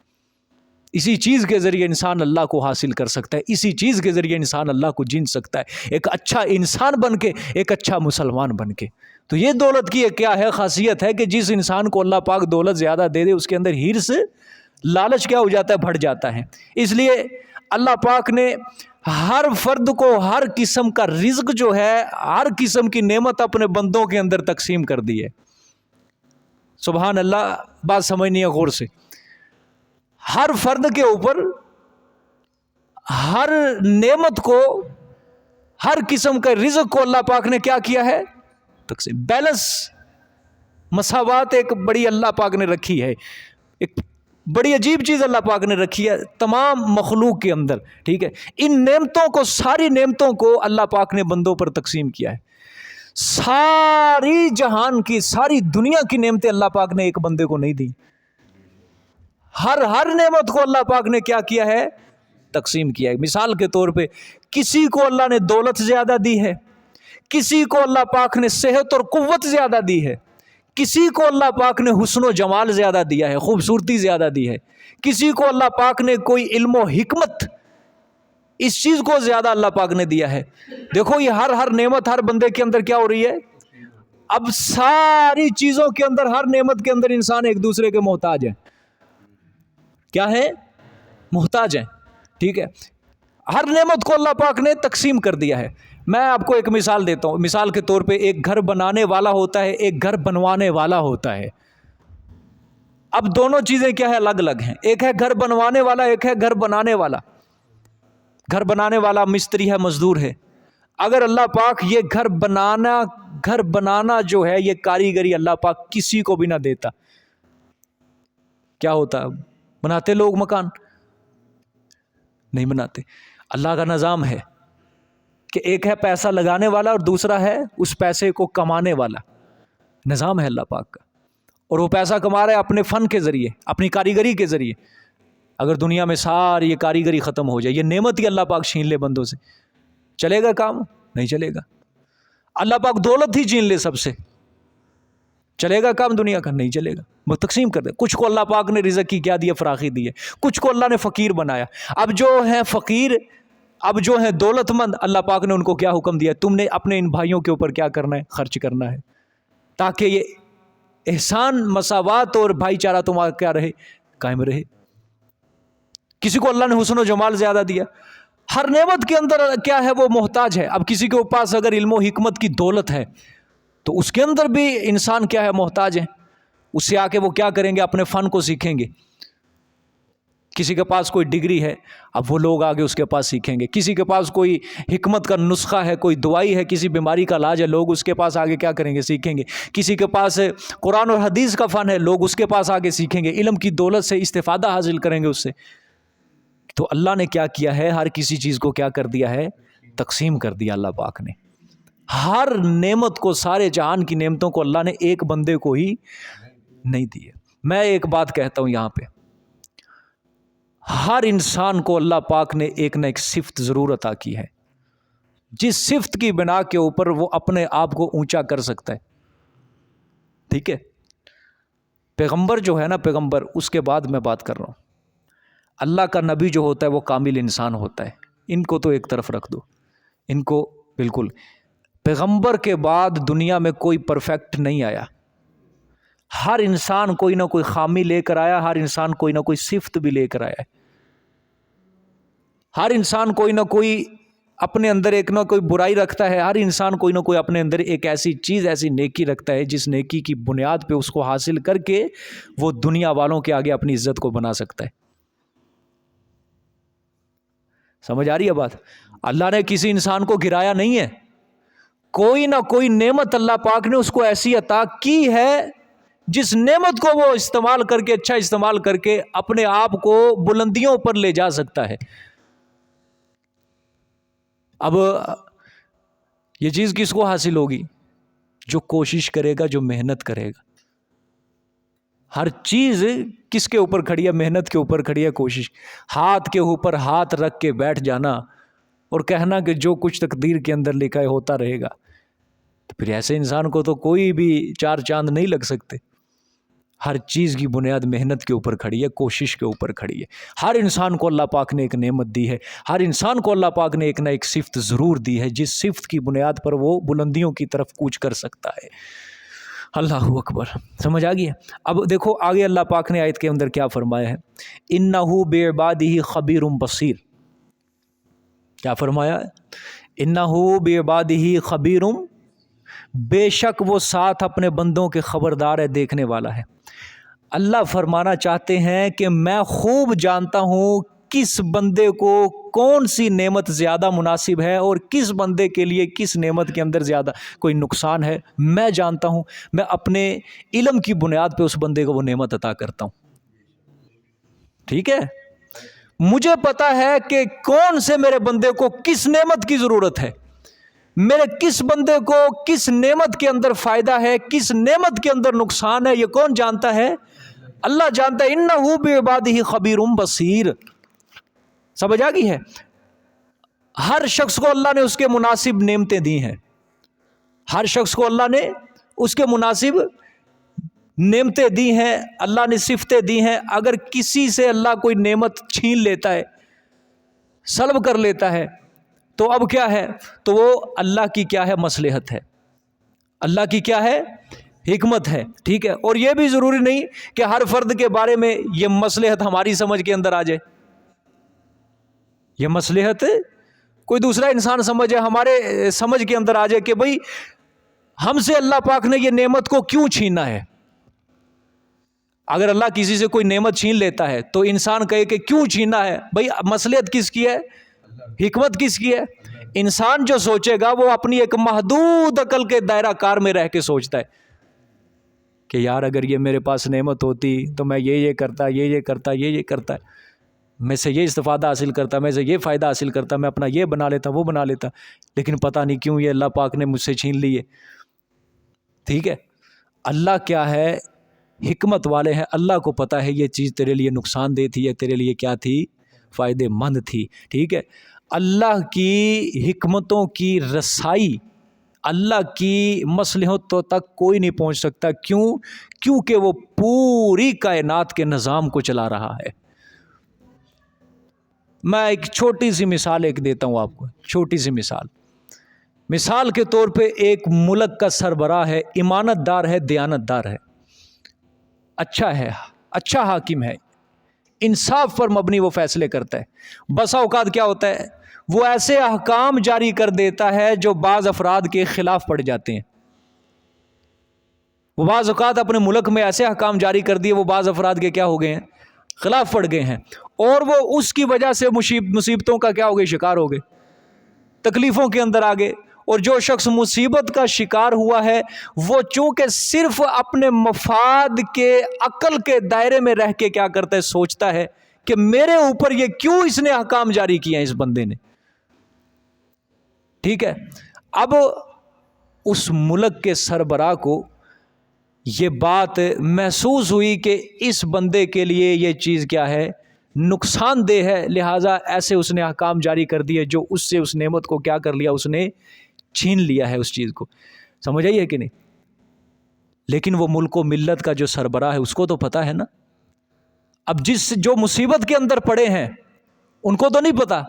اسی چیز کے ذریعے انسان اللہ کو حاصل کر سکتا ہے، اسی چیز کے ذریعے انسان اللہ کو جین سکتا ہے، ایک اچھا انسان بن کے، ایک اچھا مسلمان بن کے۔ تو یہ دولت کی کیا ہے خاصیت ہے کہ جس انسان کو اللہ پاک دولت زیادہ دے دے، اس کے اندر ہرس لالچ کیا ہو جاتا ہے؟ بڑھ جاتا ہے۔ اس لیے اللہ پاک نے ہر فرد کو ہر قسم کا رزق جو ہے، ہر قسم کی نعمت اپنے بندوں کے اندر تقسیم کر دی ہے۔ سبحان اللہ، بات سمجھنی ہے غور سے۔ ہر فرد کے اوپر ہر نعمت کو، ہر قسم کا رزق کو اللہ پاک نے کیا کیا ہے؟ تقسیم، بیلنس، مساوات ایک بڑی اللہ پاک نے رکھی ہے، ایک بڑی عجیب چیز اللہ پاک نے رکھی ہے تمام مخلوق کے اندر، ٹھیک ہے؟ ان نعمتوں کو، ساری نعمتوں کو اللہ پاک نے بندوں پر تقسیم کیا ہے۔ ساری جہان کی، ساری دنیا کی نعمتیں اللہ پاک نے ایک بندے کو نہیں دی، ہر نعمت کو اللہ پاک نے کیا کیا ہے؟ تقسیم کیا ہے۔ مثال کے طور پہ کسی کو اللہ نے دولت زیادہ دی ہے، کسی کو اللہ پاک نے صحت اور قوت زیادہ دی ہے، کسی کو اللہ پاک نے حسن و جمال زیادہ دیا ہے، خوبصورتی زیادہ دی ہے، کسی کو اللہ پاک نے کوئی علم و حکمت، اس چیز کو زیادہ اللہ پاک نے دیا ہے۔ دیکھو یہ ہر نعمت ہر بندے کے اندر کیا ہو رہی ہے؟ اب ساری چیزوں کے اندر، ہر نعمت کے اندر انسان ایک دوسرے کے محتاج ہے۔ کیا ہے؟ محتاج ہیں، ٹھیک ہے؟ ہر نعمت کو اللہ پاک نے تقسیم کر دیا ہے۔ میں آپ کو ایک مثال دیتا ہوں۔ مثال کے طور پہ ایک گھر بنانے والا ہوتا ہے، ایک گھر بنوانے والا ہوتا ہے۔ اب دونوں چیزیں کیا ہے؟ الگ الگ ہیں۔ ایک ہے گھر بنوانے والا، ایک ہے گھر بنانے والا۔ گھر بنانے والا مستری ہے، مزدور ہے۔ اگر اللہ پاک یہ گھر بنانا جو ہے، یہ کاریگری اللہ پاک کسی کو بھی نہ دیتا، کیا ہوتا؟ بناتے لوگ مکان؟ نہیں بناتے۔ اللہ کا نظام ہے کہ ایک ہے پیسہ لگانے والا اور دوسرا ہے اس پیسے کو کمانے والا، نظام ہے اللہ پاک کا۔ اور وہ پیسہ کما رہا ہے اپنے فن کے ذریعے، اپنی کاریگری کے ذریعے۔ اگر دنیا میں ساری یہ کاریگری ختم ہو جائے، یہ نعمت ہی اللہ پاک چھین لے بندوں سے، چلے گا کام؟ نہیں چلے گا۔ اللہ پاک دولت ہی چھین لے سب سے، چلے گا کام دنیا کا؟ نہیں چلے گا۔ وہ تقسیم کر دے۔ کچھ کو اللہ پاک نے رزق کی کیا دیا؟ فراخی دی ہے۔ کچھ کو اللہ نے فقیر بنایا۔ اب جو ہے فقیر، اب جو ہے دولت مند، اللہ پاک نے ان کو کیا حکم دیا؟ تم نے اپنے ان بھائیوں کے اوپر کیا کرنا ہے؟ خرچ کرنا ہے، تاکہ یہ احسان، مساوات اور بھائی چارہ تمہارا کیا رہے؟ قائم رہے۔ کسی کو اللہ نے حسن و جمال زیادہ دیا، ہر نعمت کے اندر کیا ہے؟ وہ محتاج ہے۔ اب کسی کے پاس اگر علم و حکمت کی دولت ہے تو اس کے اندر بھی انسان کیا ہے؟ محتاج ہے۔ اس سے آ کے وہ کیا کریں گے؟ اپنے فن کو سیکھیں گے۔ کسی کے پاس کوئی ڈگری ہے، اب وہ لوگ آگے اس کے پاس سیکھیں گے۔ کسی کے پاس کوئی حکمت کا نسخہ ہے، کوئی دوائی ہے، کسی بیماری کا علاج ہے، لوگ اس کے پاس آگے کیا کریں گے؟ سیکھیں گے۔ کسی کے پاس قرآن اور حدیث کا فن ہے، لوگ اس کے پاس آگے سیکھیں گے، علم کی دولت سے استفادہ حاصل کریں گے اس سے۔ تو اللہ نے کیا کیا ہے؟ ہر کسی چیز کو کیا کر دیا ہے؟ تقسیم کر دیا اللہ پاک نے۔ ہر نعمت کو، سارے جہان کی نعمتوں کو اللہ نے ایک بندے کو ہی نہیں دی ہے۔ میں ایک بات کہتا ہوں یہاں پہ، ہر انسان کو اللہ پاک نے ایک نہ ایک صفت ضرور عطا کی ہے، جس صفت کی بنا کے اوپر وہ اپنے آپ کو اونچا کر سکتا ہے، ٹھیک ہے؟ پیغمبر جو ہے نا، پیغمبر، اس کے بعد میں بات کر رہا ہوں۔ اللہ کا نبی جو ہوتا ہے وہ کامل انسان ہوتا ہے، ان کو تو ایک طرف رکھ دو، ان کو بالکل. پیغمبر کے بعد دنیا میں کوئی پرفیکٹ نہیں آیا. ہر انسان کوئی نہ کوئی خامی لے کر آیا، ہر انسان کوئی نہ کوئی صفت بھی لے کر آیا ہے. ہر انسان کوئی نہ کوئی اپنے اندر ایک نہ کوئی برائی رکھتا ہے، ہر انسان کوئی نہ کوئی اپنے اندر ایک ایسی چیز، ایسی نیکی رکھتا ہے جس نیکی کی بنیاد پہ اس کو حاصل کر کے وہ دنیا والوں کے آگے اپنی عزت کو بنا سکتا ہے. سمجھ آ رہی ہے بات؟ اللہ نے کسی انسان کو گرایا نہیں ہے، کوئی نہ کوئی نعمت اللہ پاک نے اس کو ایسی عطا کی ہے جس نعمت کو وہ استعمال کر کے، اچھا استعمال کر کے اپنے آپ کو بلندیوں پر لے جا سکتا ہے. اب یہ چیز کس کو حاصل ہوگی؟ جو کوشش کرے گا، جو محنت کرے گا. ہر چیز کس کے اوپر کھڑی ہے؟ محنت کے اوپر کھڑی ہے، کوشش. ہاتھ کے اوپر ہاتھ رکھ کے بیٹھ جانا اور کہنا کہ جو کچھ تقدیر کے اندر لکھا ہے ہوتا رہے گا، تو پھر ایسے انسان کو تو کوئی بھی چار چاند نہیں لگ سکتے. ہر چیز کی بنیاد محنت کے اوپر کھڑی ہے، کوشش کے اوپر کھڑی ہے. ہر انسان کو اللہ پاک نے ایک نعمت دی ہے، ہر انسان کو اللہ پاک نے ایک نہ ایک صفت ضرور دی ہے جس صفت کی بنیاد پر وہ بلندیوں کی طرف کوچ کر سکتا ہے. اللہ اکبر. سمجھ آ گئی ہے؟ اب دیکھو آگے اللہ پاک نے آیت کے اندر کیا فرمایا ہے، اِنَّهُ بِعِبَادِهِ خَبِيرٌ بَصِيرٌ. کیا فرمایا؟ اِنَّهُ بِعِبَادِهِ خَبِيرٌ، بے شک وہ ساتھ اپنے بندوں کے خبردار ہے، دیکھنے والا ہے. اللہ فرمانا چاہتے ہیں کہ میں خوب جانتا ہوں کس بندے کو کون سی نعمت زیادہ مناسب ہے اور کس بندے کے لیے کس نعمت کے اندر زیادہ کوئی نقصان ہے. میں جانتا ہوں، میں اپنے علم کی بنیاد پہ اس بندے کو وہ نعمت عطا کرتا ہوں. ٹھیک ہے؟ مجھے پتا ہے کہ کون سے میرے بندے کو کس نعمت کی ضرورت ہے، میرے کس بندے کو کس نعمت کے اندر فائدہ ہے، کس نعمت کے اندر نقصان ہے. یہ کون جانتا ہے؟ اللہ جانتا ہے. اِنَّهُ بِعِبَادِهِ خَبِيرٌ بَصِيرٌ. سمجھ آ گئی ہے؟ ہر شخص کو اللہ نے اس کے مناسب نعمتیں دی ہیں، ہر شخص کو اللہ نے اس کے مناسب نعمتیں دی ہیں، اللہ نے صفتیں دی ہیں. اگر کسی سے اللہ کوئی نعمت چھین لیتا ہے، سلب کر لیتا ہے، تو اب کیا ہے؟ تو وہ اللہ کی کیا ہے؟ مصلحت ہے، اللہ کی کیا ہے؟ حکمت ہے. ٹھیک ہے؟ اور یہ بھی ضروری نہیں کہ ہر فرد کے بارے میں یہ مصلحت ہماری سمجھ کے اندر آ جائے. یہ مصلحت کوئی دوسرا انسان سمجھے، ہمارے سمجھ کے اندر آ جائے کہ بھئی ہم سے اللہ پاک نے یہ نعمت کو کیوں چھیننا ہے. اگر اللہ کسی سے کوئی نعمت چھین لیتا ہے تو انسان کہے کہ کیوں چھیننا ہے؟ بھئی مصلحت کس کی ہے؟ حکمت کس کی ہے؟ انسان جو سوچے گا وہ اپنی ایک محدود عقل کے دائرہ کار میں رہ کے سوچتا ہے کہ یار اگر یہ میرے پاس نعمت ہوتی تو میں یہ کرتا، یہ کرتا، یہ کرتا، میں سے یہ استفادہ حاصل کرتا، میں سے یہ فائدہ حاصل کرتا، میں اپنا یہ بنا لیتا، وہ بنا لیتا. لیکن پتہ نہیں کیوں یہ اللہ پاک نے مجھ سے چھین لیے. ٹھیک ہے؟ اللہ کیا ہے؟ حکمت والے ہیں. اللہ کو پتہ ہے یہ چیز تیرے لیے نقصان دہ تھی، یا تیرے لیے کیا تھی؟ فائدے مند تھی. ٹھیک ہے؟ اللہ کی حکمتوں کی رسائی، اللہ کی مصلحتوں تک کوئی نہیں پہنچ سکتا. کیوں؟ کیونکہ وہ پوری کائنات کے نظام کو چلا رہا ہے. میں ایک چھوٹی سی مثال دیتا ہوں آپ کو، چھوٹی سی مثال کے طور پہ ایک ملک کا سربراہ ہے، امانت دار ہے، دیانت دار ہے، اچھا حاکم ہے، انصاف پر مبنی وہ فیصلے کرتا ہے. بسا اوقات کیا ہوتا ہے؟ وہ ایسے احکام جاری کر دیتا ہے جو بعض افراد کے خلاف پڑ جاتے ہیں. وہ بعض اوقات اپنے ملک میں ایسے احکام جاری کر دیے وہ بعض افراد کے کیا ہو گئے ہیں؟ خلاف پڑ گئے ہیں، اور وہ اس کی وجہ سے مصیبتوں کا کیا ہو گئے؟ شکار ہو گئے، تکلیفوں کے اندر آ گئے. اور جو شخص مصیبت کا شکار ہوا ہے وہ چونکہ صرف اپنے مفاد کے عقل کے دائرے میں رہ کے کیا کرتا ہے؟ سوچتا ہے کہ میرے اوپر یہ کیوں اس نے احکام جاری کیا ہے، اس بندے نے. ٹھیک ہے؟ اب اس ملک کے سربراہ کو یہ بات محسوس ہوئی کہ اس بندے کے لیے یہ چیز کیا ہے؟ نقصان دہ ہے، لہٰذا ایسے اس نے احکام جاری کر دیے جو اس سے اس نعمت کو کیا کر لیا؟ اس نے چھین لیا ہے اس چیز کو. سمجھ آئی ہے کہ نہیں؟ لیکن وہ ملک و ملت کا جو سربراہ ہے اس کو تو پتہ ہے نا. اب جو مصیبت کے اندر پڑے ہیں ان کو تو نہیں پتا.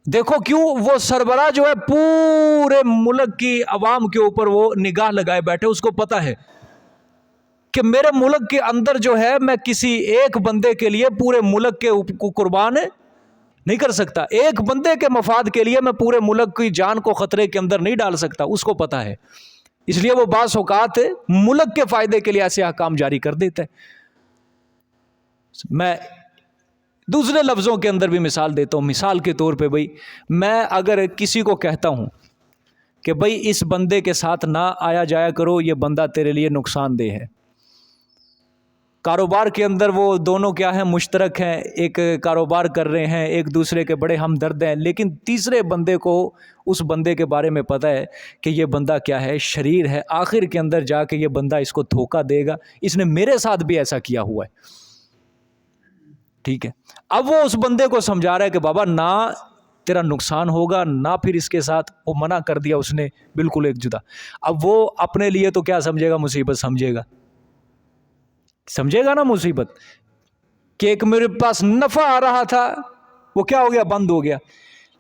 دیکھو کیوں وہ سربراہ جو ہے پورے ملک کی عوام کے اوپر وہ نگاہ لگائے بیٹھے، اس کو پتا ہے کہ میرے ملک کے اندر جو ہے میں کسی ایک بندے کے لیے پورے ملک کے قربان نہیں کر سکتا، ایک بندے کے مفاد کے لیے میں پورے ملک کی جان کو خطرے کے اندر نہیں ڈال سکتا، اس کو پتا ہے، اس لیے وہ بعض اوقات ملک کے فائدے کے لیے ایسے احکام جاری کر دیتا ہے۔ میں دوسرے لفظوں کے اندر بھی مثال دیتا ہوں، مثال کے طور پہ بھائی میں اگر کسی کو کہتا ہوں کہ بھائی اس بندے کے ساتھ نہ آیا جایا کرو، یہ بندہ تیرے لیے نقصان دہ ہے، کاروبار کے اندر وہ دونوں کیا ہیں، مشترک ہیں، ایک کاروبار کر رہے ہیں، ایک دوسرے کے بڑے ہمدرد ہیں، لیکن تیسرے بندے کو اس بندے کے بارے میں پتہ ہے کہ یہ بندہ کیا ہے، شریر ہے، آخر کے اندر جا کے یہ بندہ اس کو دھوکہ دے گا، اس نے میرے ساتھ بھی ایسا کیا ہوا ہے، ٹھیک ہے۔ اب وہ اس بندے کو سمجھا رہا ہے کہ بابا نہ تیرا نقصان ہوگا، نہ پھر اس کے ساتھ، وہ منع کر دیا اس نے بالکل ایک جدا۔ اب وہ اپنے لیے تو کیا سمجھے گا، مصیبت سمجھے گا نا، مصیبت کہ ایک میرے پاس نفع آ رہا تھا وہ کیا ہو گیا، بند ہو گیا،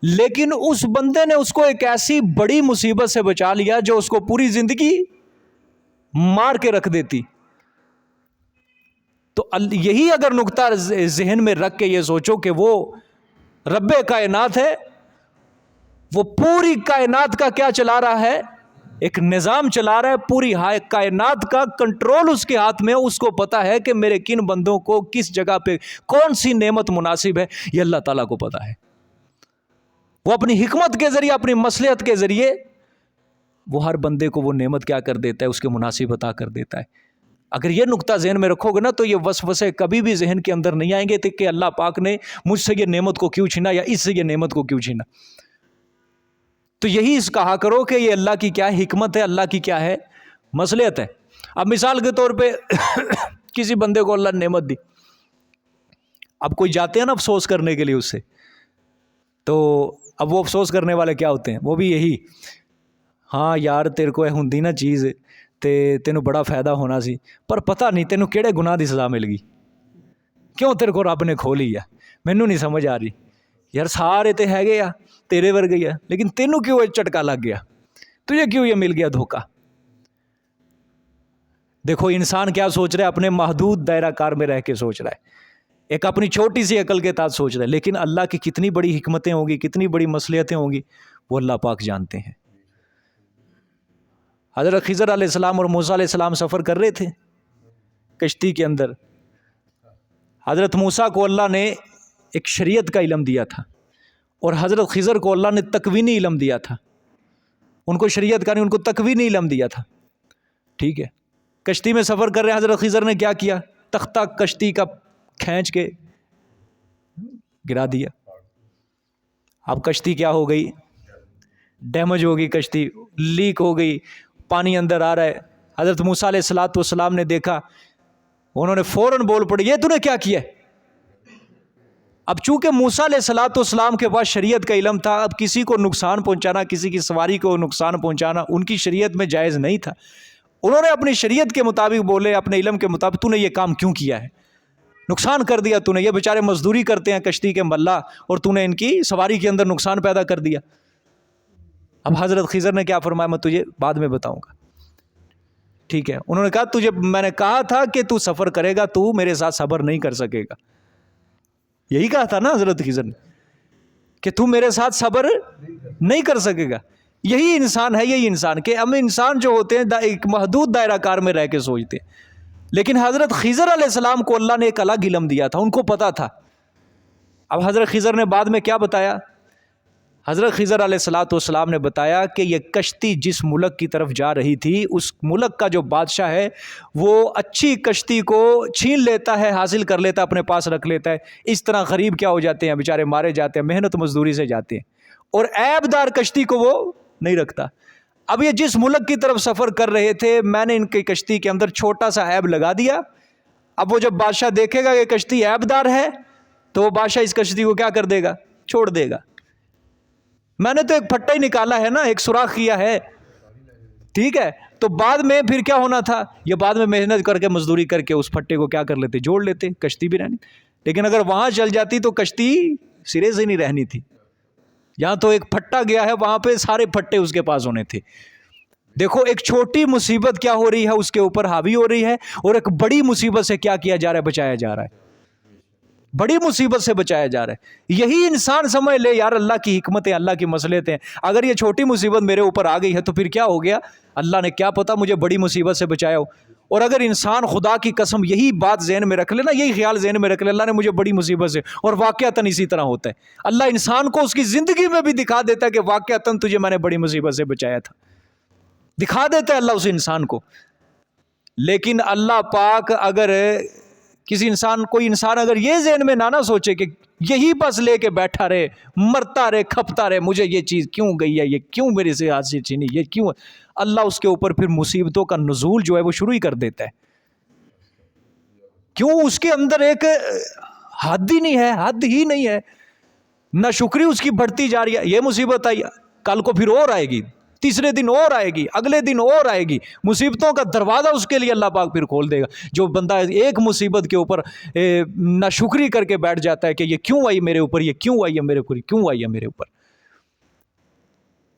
لیکن اس بندے نے اس کو ایک ایسی بڑی مصیبت سے بچا لیا جو اس کو پوری زندگی مار کے رکھ دیتی۔ تو یہی اگر نقطہ ذہن میں رکھ کے یہ سوچو کہ وہ رب کائنات ہے، وہ پوری کائنات کا کیا چلا رہا ہے، ایک نظام چلا رہا ہے، پوری کائنات کا کنٹرول اس کے ہاتھ میں، اس کو پتا ہے کہ میرے کن بندوں کو کس جگہ پہ کون سی نعمت مناسب ہے، یہ اللہ تعالیٰ کو پتا ہے۔ وہ اپنی حکمت کے ذریعے، اپنی مصلحت کے ذریعے وہ ہر بندے کو وہ نعمت کیا کر دیتا ہے، اس کے مناسب عطا کر دیتا ہے۔ اگر یہ نقطہ ذہن میں رکھو گے نا تو یہ وسوسے کبھی بھی ذہن کے اندر نہیں آئیں گے کہ اللہ پاک نے مجھ سے یہ نعمت کو کیوں چھینا، یا اس سے یہ نعمت کو کیوں چھینا۔ تو یہی اس کہا کرو کہ یہ اللہ کی کیا حکمت ہے، اللہ کی کیا ہے مصلحت ہے۔ اب مثال کے طور پہ کسی بندے کو اللہ نے نعمت دی، اب کوئی جاتے ہیں نا افسوس کرنے کے لیے اس سے، تو اب وہ افسوس کرنے والے کیا ہوتے ہیں، وہ بھی یہی، ہاں یار تیرے کو ہوندی نا چیز تے تینوں بڑا فائدہ ہونا سی، پر پتہ نہیں تینوں کیڑے گناہ دی سزا مل گئی، کیوں تیرے کو رب نے کھو لی ہے، مینوں نہیں سمجھ آ رہی یار، سارے تے ہے گے تیرے ورگے ہی ہے، لیکن تینوں کیوں چٹکا لگ گیا، تجھے کیوں یہ مل گیا دھوکہ۔ دیکھو انسان کیا سوچ رہا ہے، اپنے محدود دائرہ کار میں رہ کے سوچ رہا ہے، ایک اپنی چھوٹی سی عقل کے تحت سوچ رہا ہے، لیکن اللہ کی کتنی بڑی حکمتیں ہوں گی، کتنی بڑی مصلحتیں ہوں گی، وہ اللہ پاک جانتے ہیں۔ حضرت خضر علیہ السلام اور موسیٰ علیہ السلام سفر کر رہے تھے کشتی کے اندر، حضرت موسیٰ کو اللہ نے ایک شریعت کا علم دیا تھا، اور حضرت خضر کو اللہ نے تکوینی علم دیا تھا، ان کو شریعت کا نہیں، ان کو تکوینی علم دیا تھا، ٹھیک ہے۔ کشتی میں سفر کر رہے ہیں، حضرت خضر نے کیا کیا، تختہ کشتی کا کھینچ کے گرا دیا، اب کشتی کیا ہو گئی، ڈیمیج ہو گئی، کشتی لیک ہو گئی، پانی اندر آ رہا ہے۔ حضرت موسیٰ علیہ السلام نے دیکھا، انہوں نے فوراً بول پڑے، یہ تو نے کیا کیا ہے؟ اب چونکہ موسیٰ علیہ السلام کے پاس شریعت کا علم تھا، اب کسی کو نقصان پہنچانا، کسی کی سواری کو نقصان پہنچانا ان کی شریعت میں جائز نہیں تھا، انہوں نے اپنی شریعت کے مطابق بولے، اپنے علم کے مطابق، تو نے یہ کام کیوں کیا ہے، نقصان کر دیا تو نے، یہ بیچارے مزدوری کرتے ہیں کشتی کے ملا، اور تو نے ان کی سواری کے اندر نقصان پیدا کر دیا۔ اب حضرت خضر نے کیا فرمایا، میں تجھے بعد میں بتاؤں گا، ٹھیک ہے۔ انہوں نے کہا تجھے میں نے کہا تھا کہ تو سفر کرے گا، تو میرے ساتھ صبر نہیں کر سکے گا، یہی کہا تھا نا حضرت خضر نے کہ تو میرے ساتھ صبر نہیں کر سکے گا۔ یہی انسان ہے، یہی انسان کہ ہم انسان جو ہوتے ہیں ایک محدود دائرہ کار میں رہ کے سوچتے ہیں، لیکن حضرت خضر علیہ السلام کو اللہ نے ایک الگ علم دیا تھا، ان کو پتا تھا۔ اب حضرت خضر نے بعد میں کیا بتایا، حضرت خضر علیہ السلام نے بتایا کہ یہ کشتی جس ملک کی طرف جا رہی تھی، اس ملک کا جو بادشاہ ہے وہ اچھی کشتی کو چھین لیتا ہے، حاصل کر لیتا ہے، اپنے پاس رکھ لیتا ہے، اس طرح غریب کیا ہو جاتے ہیں، بیچارے مارے جاتے ہیں، محنت مزدوری سے جاتے ہیں، اور عیب دار کشتی کو وہ نہیں رکھتا۔ اب یہ جس ملک کی طرف سفر کر رہے تھے، میں نے ان کی کشتی کے اندر چھوٹا سا عیب لگا دیا، اب وہ جب بادشاہ دیکھے گا کہ کشتی عیب دار ہے تو وہ بادشاہ اس کشتی کو کیا کر دے گا، چھوڑ دے گا۔ میں نے تو ایک پھٹا ہی نکالا ہے نا، ایک سوراخ کیا ہے، ٹھیک ہے، تو بعد میں پھر کیا ہونا تھا، یہ بعد میں محنت کر کے مزدوری کر کے اس پھٹے کو کیا کر لیتے، جوڑ لیتے، کشتی بھی رہنی، لیکن اگر وہاں چل جاتی تو کشتی سرے سے نہیں رہنی تھی، یہاں تو ایک پھٹا گیا ہے، وہاں پہ سارے پھٹے اس کے پاس ہونے تھے۔ دیکھو ایک چھوٹی مصیبت کیا ہو رہی ہے، اس کے اوپر حاوی ہو رہی ہے، اور ایک بڑی مصیبت سے کیا کیا جا رہا ہے، بچایا جا رہا ہے، بڑی مصیبت سے بچایا جا رہا ہے۔ یہی انسان سمجھ لے یار اللہ کی حکمت ہے، اللہ کی مصلحت ہے، اگر یہ چھوٹی مصیبت میرے اوپر آ گئی ہے تو پھر کیا ہو گیا، اللہ نے کیا پتا مجھے بڑی مصیبت سے بچایا ہو۔ اور اگر انسان خدا کی قسم یہی بات ذہن میں رکھ لے نا، یہی خیال ذہن میں رکھ لے اللہ نے مجھے بڑی مصیبت سے، اور واقعتاً اسی طرح ہوتا ہے، اللہ انسان کو اس کی زندگی میں بھی دکھا دیتا ہے کہ واقعتاً تجھے میں نے بڑی مصیبت سے بچایا تھا، دکھا دیتا ہے اللہ اس انسان کو۔ لیکن اللہ پاک اگر کوئی انسان اگر یہ ذہن میں نہ سوچے کہ یہی بس لے کے بیٹھا رہے، مرتا رہے، کھپتا رہے، مجھے یہ چیز کیوں گئی ہے، یہ کیوں میرے سے ہاتھ سے چھینی، یہ کیوں، اللہ اس کے اوپر پھر مصیبتوں کا نزول جو ہے وہ شروع ہی کر دیتا ہے۔ کیوں؟ اس کے اندر ایک حد ہی نہیں ہے، حد ہی نہیں ہے، نہ شکری اس کی بڑھتی جا رہی ہے، یہ مصیبت آئی، کل کو پھر اور آئے گی، تیسرے دن اور آئے گی، اگلے دن اور آئے گی، مصیبتوں کا دروازہ اس کے لیے اللہ پاک پھر کھول دے گا۔ جو بندہ ایک مصیبت کے اوپر ناشکری کر کے بیٹھ جاتا ہے کہ یہ کیوں آئی میرے اوپر، یہ کیوں آئی ہے میرے اوپر، کیوں آئی ہے میرے اوپر،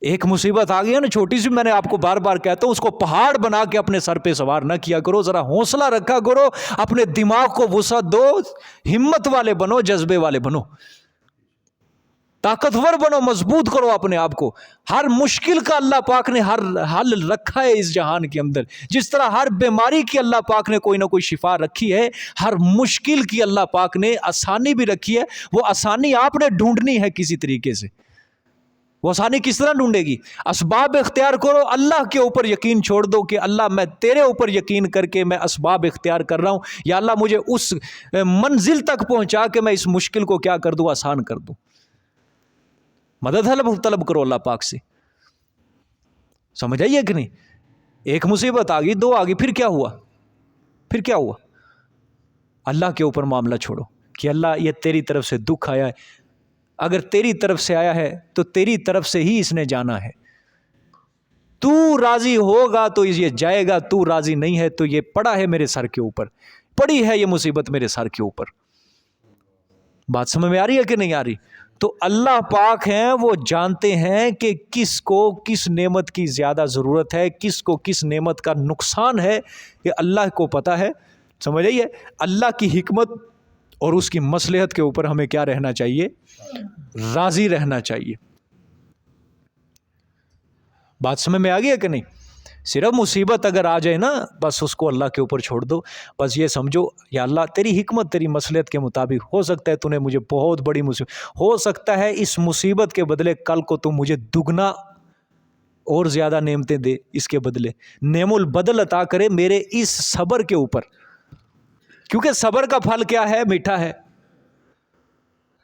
ایک مصیبت آ گئی ہے نا چھوٹی سی، میں نے آپ کو بار بار کہتا ہوں اس کو پہاڑ بنا کے اپنے سر پہ سوار نہ کیا کرو، ذرا حوصلہ رکھا کرو، اپنے دماغ کو وسعت دو، ہمت والے بنو، جذبے والے بنو، طاقتور بنو، مضبوط کرو اپنے آپ کو۔ ہر مشکل کا اللہ پاک نے ہر حل رکھا ہے اس جہان کے اندر، جس طرح ہر بیماری کی اللہ پاک نے کوئی نہ کوئی شفا رکھی ہے، ہر مشکل کی اللہ پاک نے آسانی بھی رکھی ہے۔ وہ آسانی آپ نے ڈھونڈنی ہے کسی طریقے سے۔ وہ آسانی کس طرح ڈھونڈے گی؟ اسباب اختیار کرو، اللہ کے اوپر یقین چھوڑ دو کہ اللہ میں تیرے اوپر یقین کر کے میں اسباب اختیار کر رہا ہوں، یا اللہ مجھے اس منزل تک پہنچا کہ میں اس مشکل کو کیا کر دوں، آسان کر دوں۔ مدد طلب کرو اللہ پاک سے۔ سمجھ آئیے کہ نہیں؟ ایک مصیبت آ گئی، دو آ گئی، پھر کیا ہوا؟ پھر کیا ہوا؟ اللہ کے اوپر معاملہ چھوڑو کہ اللہ یہ تیری طرف سے دکھ آیا ہے، اگر تیری طرف سے آیا ہے تو تیری طرف سے ہی اس نے جانا ہے، تو راضی ہوگا تو یہ جائے گا، تو راضی نہیں ہے تو یہ پڑا ہے میرے سر کے اوپر، پڑی ہے یہ مصیبت میرے سر کے اوپر۔ بات سمجھ میں آ رہی ہے کہ نہیں آ رہی؟ تو اللہ پاک ہیں، وہ جانتے ہیں کہ کس کو کس نعمت کی زیادہ ضرورت ہے، کس کو کس نعمت کا نقصان ہے، یہ اللہ کو پتہ ہے۔ سمجھ آئیے؟ اللہ کی حکمت اور اس کی مصلحت کے اوپر ہمیں کیا رہنا چاہیے؟ راضی رہنا چاہیے۔ بات سمجھ میں آ گئی ہے کہ نہیں؟ صرف مصیبت اگر آ جائے نا، بس اس کو اللہ کے اوپر چھوڑ دو، بس یہ سمجھو یا اللہ تیری حکمت تیری مصلحت کے مطابق ہو سکتا ہے تو نے مجھے بہت بڑی مصیبت، ہو سکتا ہے اس مصیبت کے بدلے کل کو تو مجھے دگنا اور زیادہ نعمتیں دے، اس کے بدلے نعم البدل عطا کرے میرے اس صبر کے اوپر، کیونکہ صبر کا پھل کیا ہے؟ میٹھا ہے۔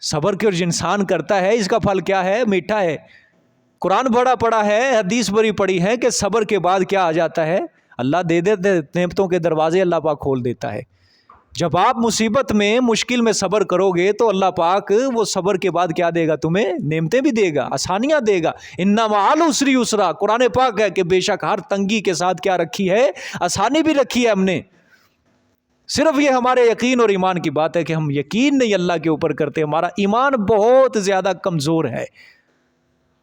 صبر کے جو انسان کرتا ہے اس کا پھل کیا ہے؟ میٹھا ہے۔ قرآن بڑا پڑا ہے، حدیث بڑی پڑی ہے کہ صبر کے بعد کیا آ جاتا ہے؟ اللہ دے دیتے نعمتوں کے دروازے اللہ پاک کھول دیتا ہے۔ جب آپ مصیبت میں مشکل میں صبر کرو گے تو اللہ پاک وہ صبر کے بعد کیا دے گا؟ تمہیں نعمتیں بھی دے گا، آسانیاں دے گا۔ ان مع العسر یسرا، قرآن پاک ہے کہ بے شک ہر تنگی کے ساتھ کیا رکھی ہے؟ آسانی بھی رکھی ہے ہم نے۔ صرف یہ ہمارے یقین اور ایمان کی بات ہے کہ ہم یقین نہیں اللہ کے اوپر کرتے، ہمارا ایمان بہت زیادہ کمزور ہے،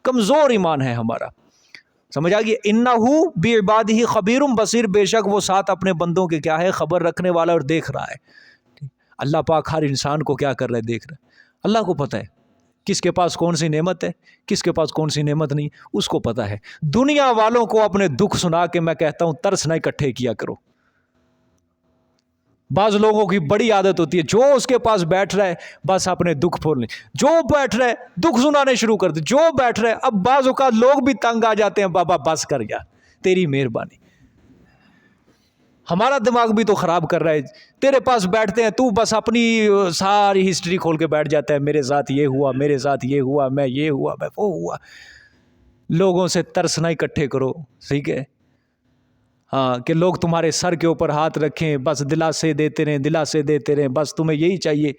کمزور ایمان ہے ہمارا۔ سمجھ آ گئی؟ انہو بعبادہ خبیر بصیر، بے شک وہ ساتھ اپنے بندوں کے کیا ہے؟ خبر رکھنے والا اور دیکھ رہا ہے۔ اللہ پاک ہر انسان کو کیا کر رہا ہے؟ دیکھ رہا ہے۔ اللہ کو پتہ ہے کس کے پاس کون سی نعمت ہے، کس کے پاس کون سی نعمت نہیں، اس کو پتہ ہے۔ دنیا والوں کو اپنے دکھ سنا کے میں کہتا ہوں ترس نہ اکٹھے کیا کرو۔ بعض لوگوں کی بڑی عادت ہوتی ہے، جو اس کے پاس بیٹھ رہا ہے بس اپنے دکھ پھول لیں، جو بیٹھ رہا ہے دکھ سنانے شروع کر دے، جو بیٹھ رہا ہے۔ اب بعض اوقات لوگ بھی تنگ آ جاتے ہیں، بابا بس کر گیا، تیری مہربانی، ہمارا دماغ بھی تو خراب کر رہا ہے، تیرے پاس بیٹھتے ہیں تو بس اپنی ساری ہسٹری کھول کے بیٹھ جاتا ہے، میرے ساتھ یہ ہوا، میرے ساتھ یہ ہوا، میں یہ ہوا، میں وہ ہوا۔ لوگوں سے ترس نہ اکٹھے کرو، ٹھیک ہے؟ ہاں، کہ لوگ تمہارے سر کے اوپر ہاتھ رکھیں، بس دلاسے دیتے رہیں، دلاسے دیتے رہیں، بس تمہیں یہی چاہیے۔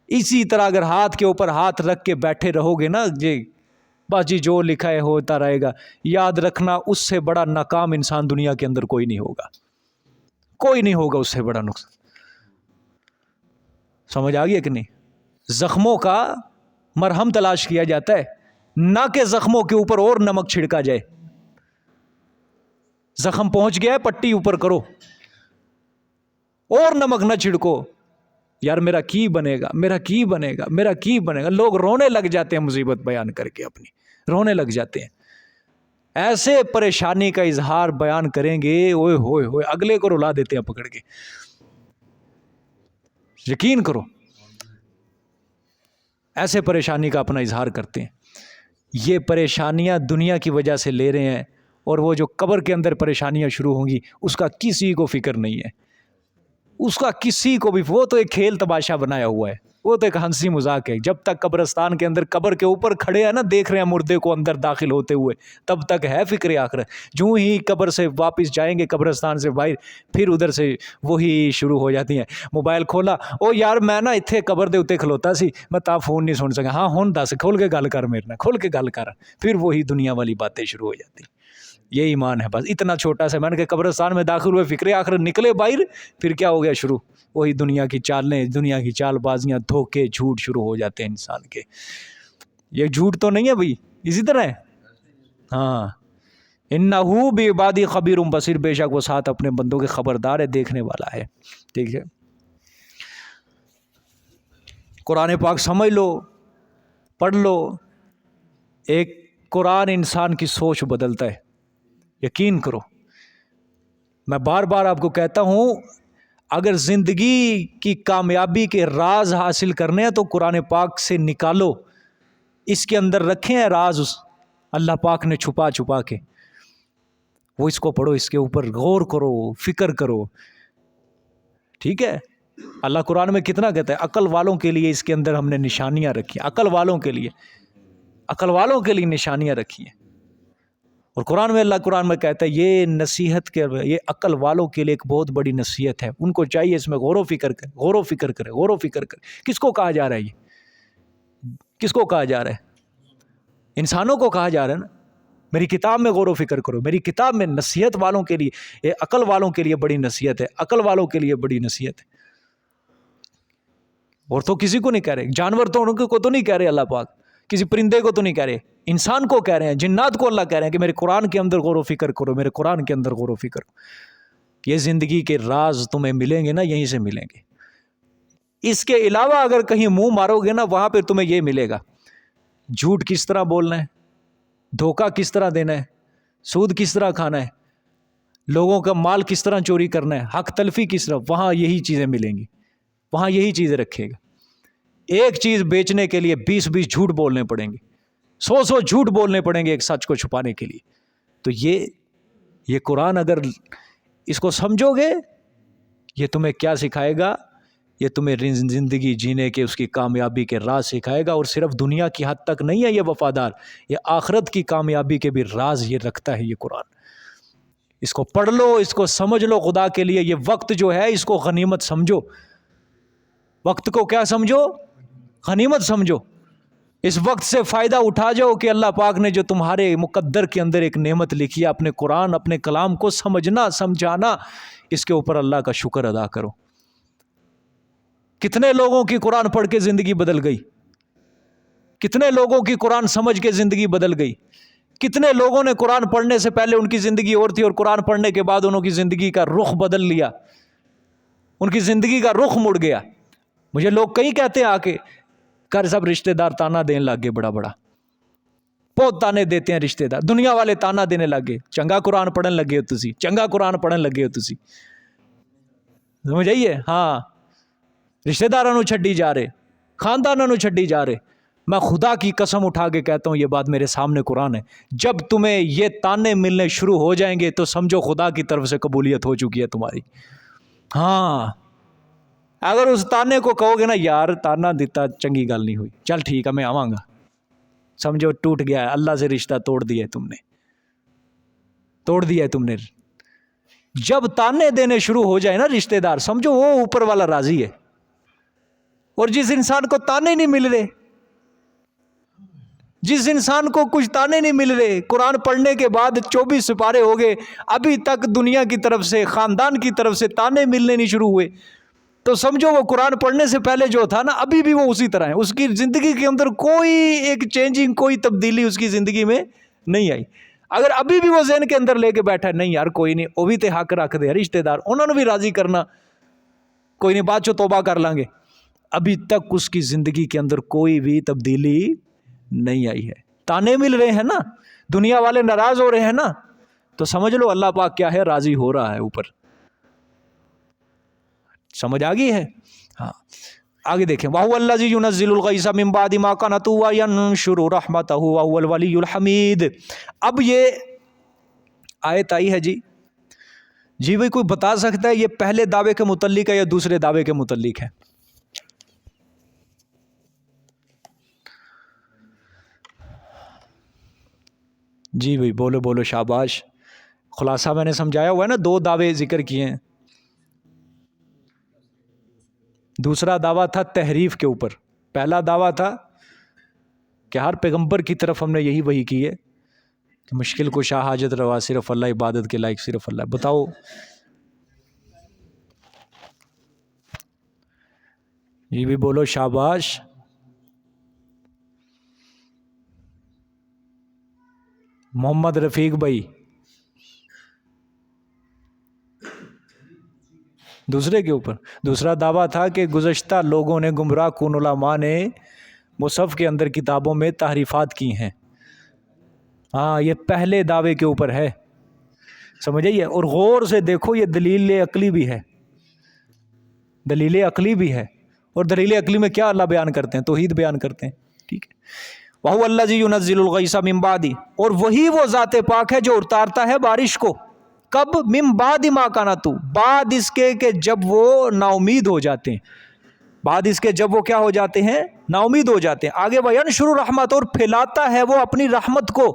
اسی طرح اگر ہاتھ کے اوپر ہاتھ رکھ کے بیٹھے رہو گے نا جی، بس جی جو لکھا ہے ہوتا رہے گا۔ یاد رکھنا اس سے بڑا ناکام انسان دنیا کے اندر کوئی نہیں ہوگا، کوئی نہیں ہوگا اس سے بڑا نقصان۔ سمجھ آ گیا کہ نہیں؟ زخموں کا مرہم تلاش کیا جاتا ہے، نہ کہ زخموں کے اوپر اور نمک چھڑکا جائے. زخم پہنچ گیا ہے, پٹی اوپر کرو, اور نمک نہ چھڑکو. یار میرا کی بنے گا, میرا کی بنے گا, میرا کی بنے گا. لوگ رونے لگ جاتے ہیں مصیبت بیان کر کے, اپنی رونے لگ جاتے ہیں. ایسے پریشانی کا اظہار بیان کریں گے, اوئے ہوئے ہوئے, اگلے کو رلا دیتے ہیں پکڑ کے. یقین کرو, ایسے پریشانی کا اپنا اظہار کرتے ہیں. یہ پریشانیاں دنیا کی وجہ سے لے رہے ہیں, اور وہ جو قبر کے اندر پریشانیاں شروع ہوں گی اس کا کسی کو فکر نہیں ہے, اس کا کسی کو بھی. وہ تو ایک کھیل تماشا بنایا ہوا ہے, وہ تو ایک ہنسی مذاق ہے. جب تک قبرستان کے اندر قبر کے اوپر کھڑے ہیں نا, دیکھ رہے ہیں مردے کو اندر داخل ہوتے ہوئے, تب تک ہے فکر آخرت. جو ہی قبر سے واپس جائیں گے, قبرستان سے باہر, پھر ادھر سے وہی شروع ہو جاتی ہیں. موبائل کھولا, او یار میں نا اتنے قبر دے اتنے کھلوتا سی, میں تا فون نہیں سن سکا. ہاں ہن دس, کھول کے گل کر میرے نال, کھول کے گل کر. پھر وہی دنیا والی باتیں شروع ہو جاتی. یہ ایمان ہے بس. اتنا چھوٹا سا میں نے کہ قبرستان میں داخل ہوئے, فکر آخرت, نکلے باہر, پھر کیا ہو گیا شروع, وہی دنیا کی چالیں, دنیا کی چال بازیاں, دھوکے, جھوٹ شروع ہو جاتے ہیں انسان کے. یہ جھوٹ تو نہیں ہے بھائی, اسی طرح ہے. ہاں, انہو بعبادی خبیر بصیر, بے شک وہ ساتھ اپنے بندوں کے خبردار ہے, دیکھنے والا ہے. ٹھیک ہے, قرآن پاک سمجھ لو, پڑھ لو. ایک قرآن انسان کی سوچ بدلتا ہے, یقین کرو. میں بار بار آپ کو کہتا ہوں, اگر زندگی کی کامیابی کے راز حاصل کرنے ہیں تو قرآن پاک سے نکالو. اس کے اندر رکھے ہیں راز, اللہ پاک نے چھپا چھپا کے. وہ اس کو پڑھو, اس کے اوپر غور کرو, فکر کرو. ٹھیک ہے, اللہ قرآن میں کتنا کہتا ہے, عقل والوں کے لیے اس کے اندر ہم نے نشانیاں رکھی ہیں. عقل والوں کے لیے, عقل والوں کے لیے نشانیاں رکھی ہیں. اور قرآن میں, اللہ قرآن میں کہتا ہے یہ نصیحت کے, یہ عقل والوں کے لیے ایک بہت بڑی نصیحت ہے. ان کو چاہیے اس میں غور و فکر کرے, غور و فکر کرے, غور و فکر کرے. کس کو کہا جا رہا ہے یہ, کس کو کہا جا رہا ہے؟ انسانوں کو کہا جا رہا ہے نا. میری کتاب میں غور و فکر کرو, میری کتاب میں نصیحت والوں کے لیے, یہ عقل والوں کے لیے بڑی نصیحت ہے, عقل والوں کے لیے بڑی نصیحت ہے. اور تو کسی کو نہیں کہہ رہے, جانور تو ان کو تو نہیں کہہ رہے اللہ پاک, کسی پرندے کو تو نہیں کہہ رہے, انسان کو کہہ رہے ہیں, جنات کو اللہ کہہ رہے ہیں کہ میرے قرآن کے اندر غور و فکر کرو, میرے قرآن کے اندر غور و فکر کرو. یہ زندگی کے راز تمہیں ملیں گے نا, یہیں سے ملیں گے. اس کے علاوہ اگر کہیں منہ مارو گے نا, وہاں پہ تمہیں یہ ملے گا, جھوٹ کس طرح بولنا ہے, دھوکہ کس طرح دینا ہے, سود کس طرح کھانا ہے, لوگوں کا مال کس طرح چوری کرنا ہے, حق تلفی کس طرح. وہاں یہی چیزیں ملیں گی, وہاں یہی چیزیں رکھے گا. ایک چیز بیچنے کے لیے 20 جھوٹ بولنے پڑیں گے, 100 جھوٹ بولنے پڑیں گے ایک سچ کو چھپانے کے لیے. تو یہ قرآن اگر اس کو سمجھو گے, یہ تمہیں کیا سکھائے گا, یہ تمہیں زندگی جینے کے, اس کی کامیابی کے راز سکھائے گا. اور صرف دنیا کی حد تک نہیں ہے یہ وفادار, یہ آخرت کی کامیابی کے بھی راز یہ رکھتا ہے یہ قرآن. اس کو پڑھ لو, اس کو سمجھ لو خدا کے لیے. یہ وقت جو ہے اس کو غنیمت سمجھو, وقت کو کیا سمجھو, غنیمت سمجھو. اس وقت سے فائدہ اٹھا جاؤ کہ اللہ پاک نے جو تمہارے مقدر کے اندر ایک نعمت لکھی ہے, اپنے قرآن, اپنے کلام کو سمجھنا, سمجھانا, اس کے اوپر اللہ کا شکر ادا کرو. کتنے لوگوں کی قرآن پڑھ کے زندگی بدل گئی, کتنے لوگوں کی قرآن سمجھ کے زندگی بدل گئی. کتنے لوگوں نے قرآن پڑھنے سے پہلے ان کی زندگی اور تھی, اور قرآن پڑھنے کے بعد انہوں کی زندگی کا رخ بدل لیا, ان کی زندگی کا رخ مڑ گیا. مجھے لوگ کئی کہتے ہیں آ کے, کر سب رشتہ دار تانا دینے لگ گئے, بڑا بڑا بہت تانے دیتے ہیں رشتہ دار, دنیا والے تانا دینے لگ گئے, چنگا قرآن پڑھن لگے ہو تسی, چنگا قرآن پڑھن لگے ہو تسی. سمجھ آئیے؟ ہاں, رشتہ داروں نو چھڈی جا رہے, خاندانوں نو چھڈی جا رہے. میں خدا کی قسم اٹھا کے کہتا ہوں, یہ بات میرے سامنے قرآن ہے, جب تمہیں یہ تانے ملنے شروع ہو جائیں گے تو سمجھو خدا کی طرف سے قبولیت ہو چکی ہے تمہاری. ہاں, اگر اس تانے کو کہو گے نا, یار تانا دیتا چنگی گل نہیں ہوئی, چل ٹھیک ہے میں آواں گا, سمجھو ٹوٹ گیا ہے, اللہ سے رشتہ توڑ دیا ہے تم نے, توڑ دیا ہے تم نے. جب تانے دینے شروع ہو جائے نا رشتہ دار, سمجھو وہ اوپر والا راضی ہے. اور جس انسان کو تانے نہیں مل رہے, جس انسان کو کچھ تانے نہیں مل رہے, قرآن پڑھنے کے بعد 24 سپارے ہو گئے, ابھی تک دنیا کی طرف سے, خاندان کی طرف سے تانے ملنے نہیں شروع ہوئے, تو سمجھو وہ قرآن پڑھنے سے پہلے جو تھا نا ابھی بھی وہ اسی طرح ہے، اس کی زندگی کے اندر کوئی ایک چینجنگ، کوئی تبدیلی اس کی زندگی میں نہیں آئی۔ اگر ابھی بھی وہ ذہن کے اندر لے کے بیٹھا ہے نہیں یار کوئی نہیں، وہ بھی تے حق رکھ دے رشتہ دار، انہوں نے بھی راضی کرنا، کوئی نہیں بعد چو توبہ کر لیں گے، ابھی تک اس کی زندگی کے اندر کوئی بھی تبدیلی نہیں آئی ہے۔ تانے مل رہے ہیں نا، دنیا والے ناراض ہو رہے ہیں نا، تو سمجھ لو اللہ پاک کیا ہے، راضی ہو رہا ہے اوپر۔ سمجھ آ گئی ہے؟ ہاں آگے دیکھیں، وَهُوَ الَّذِي يُنَزِّلُ الْغَيْثَ مِن بَعْدِ مَا قَنَطُوا وَيَنشُرُ رَحْمَتَهُ وَهُوَ الْوَلِيُّ الْحَمِيدُ۔ اب یہ آیت آئی ہے جی بھائی کوئی بتا سکتا ہے یہ پہلے دعوے کے متعلق ہے یا دوسرے دعوے کے متعلق ہے؟ جی بھائی بولو بولو، شاباش۔ خلاصہ میں نے سمجھایا ہوا ہے نا، دو دعوے ذکر کیے ہیں۔ دوسرا دعویٰ تھا تحریف کے اوپر، پہلا دعویٰ تھا کہ ہر پیغمبر کی طرف ہم نے یہی وحی کی ہے کہ مشکل کشا حاجت روا صرف اللہ، عبادت کے لائق صرف اللہ۔ بتاؤ جی بھی بولو، شاباش۔ محمد رفیق بھائی دوسرے کے اوپر، دوسرا دعویٰ تھا کہ گزشتہ لوگوں نے، گمراہ کن علماء نے مصحف کے اندر کتابوں میں تحریفات کی ہیں۔ ہاں یہ پہلے دعوے کے اوپر ہے، سمجھئیے؟ اور غور سے دیکھو یہ دلیل عقلی بھی ہے، دلیل عقلی بھی ہے۔ اور دلیل عقلی میں کیا اللہ بیان کرتے ہیں؟ توحید بیان کرتے ہیں، ٹھیک ہے۔ وَهُوَ الَّذِي يُنَزِّلُ الْغَيْثَ مِن بَعْدِ، اور وہی وہ ذات پاک ہے جو اتارتا ہے بارش کو، کب؟ من بعد ما قنطوا، بعد اس کے کہ جب وہ نا امید ہو جاتے ہیں، بعد اس کے جب وہ کیا ہو جاتے ہیں؟ نا امید ہو جاتے ہیں۔ آگے وَيَنشُرُ رحمت، اور پھیلاتا ہے وہ اپنی رحمت کو،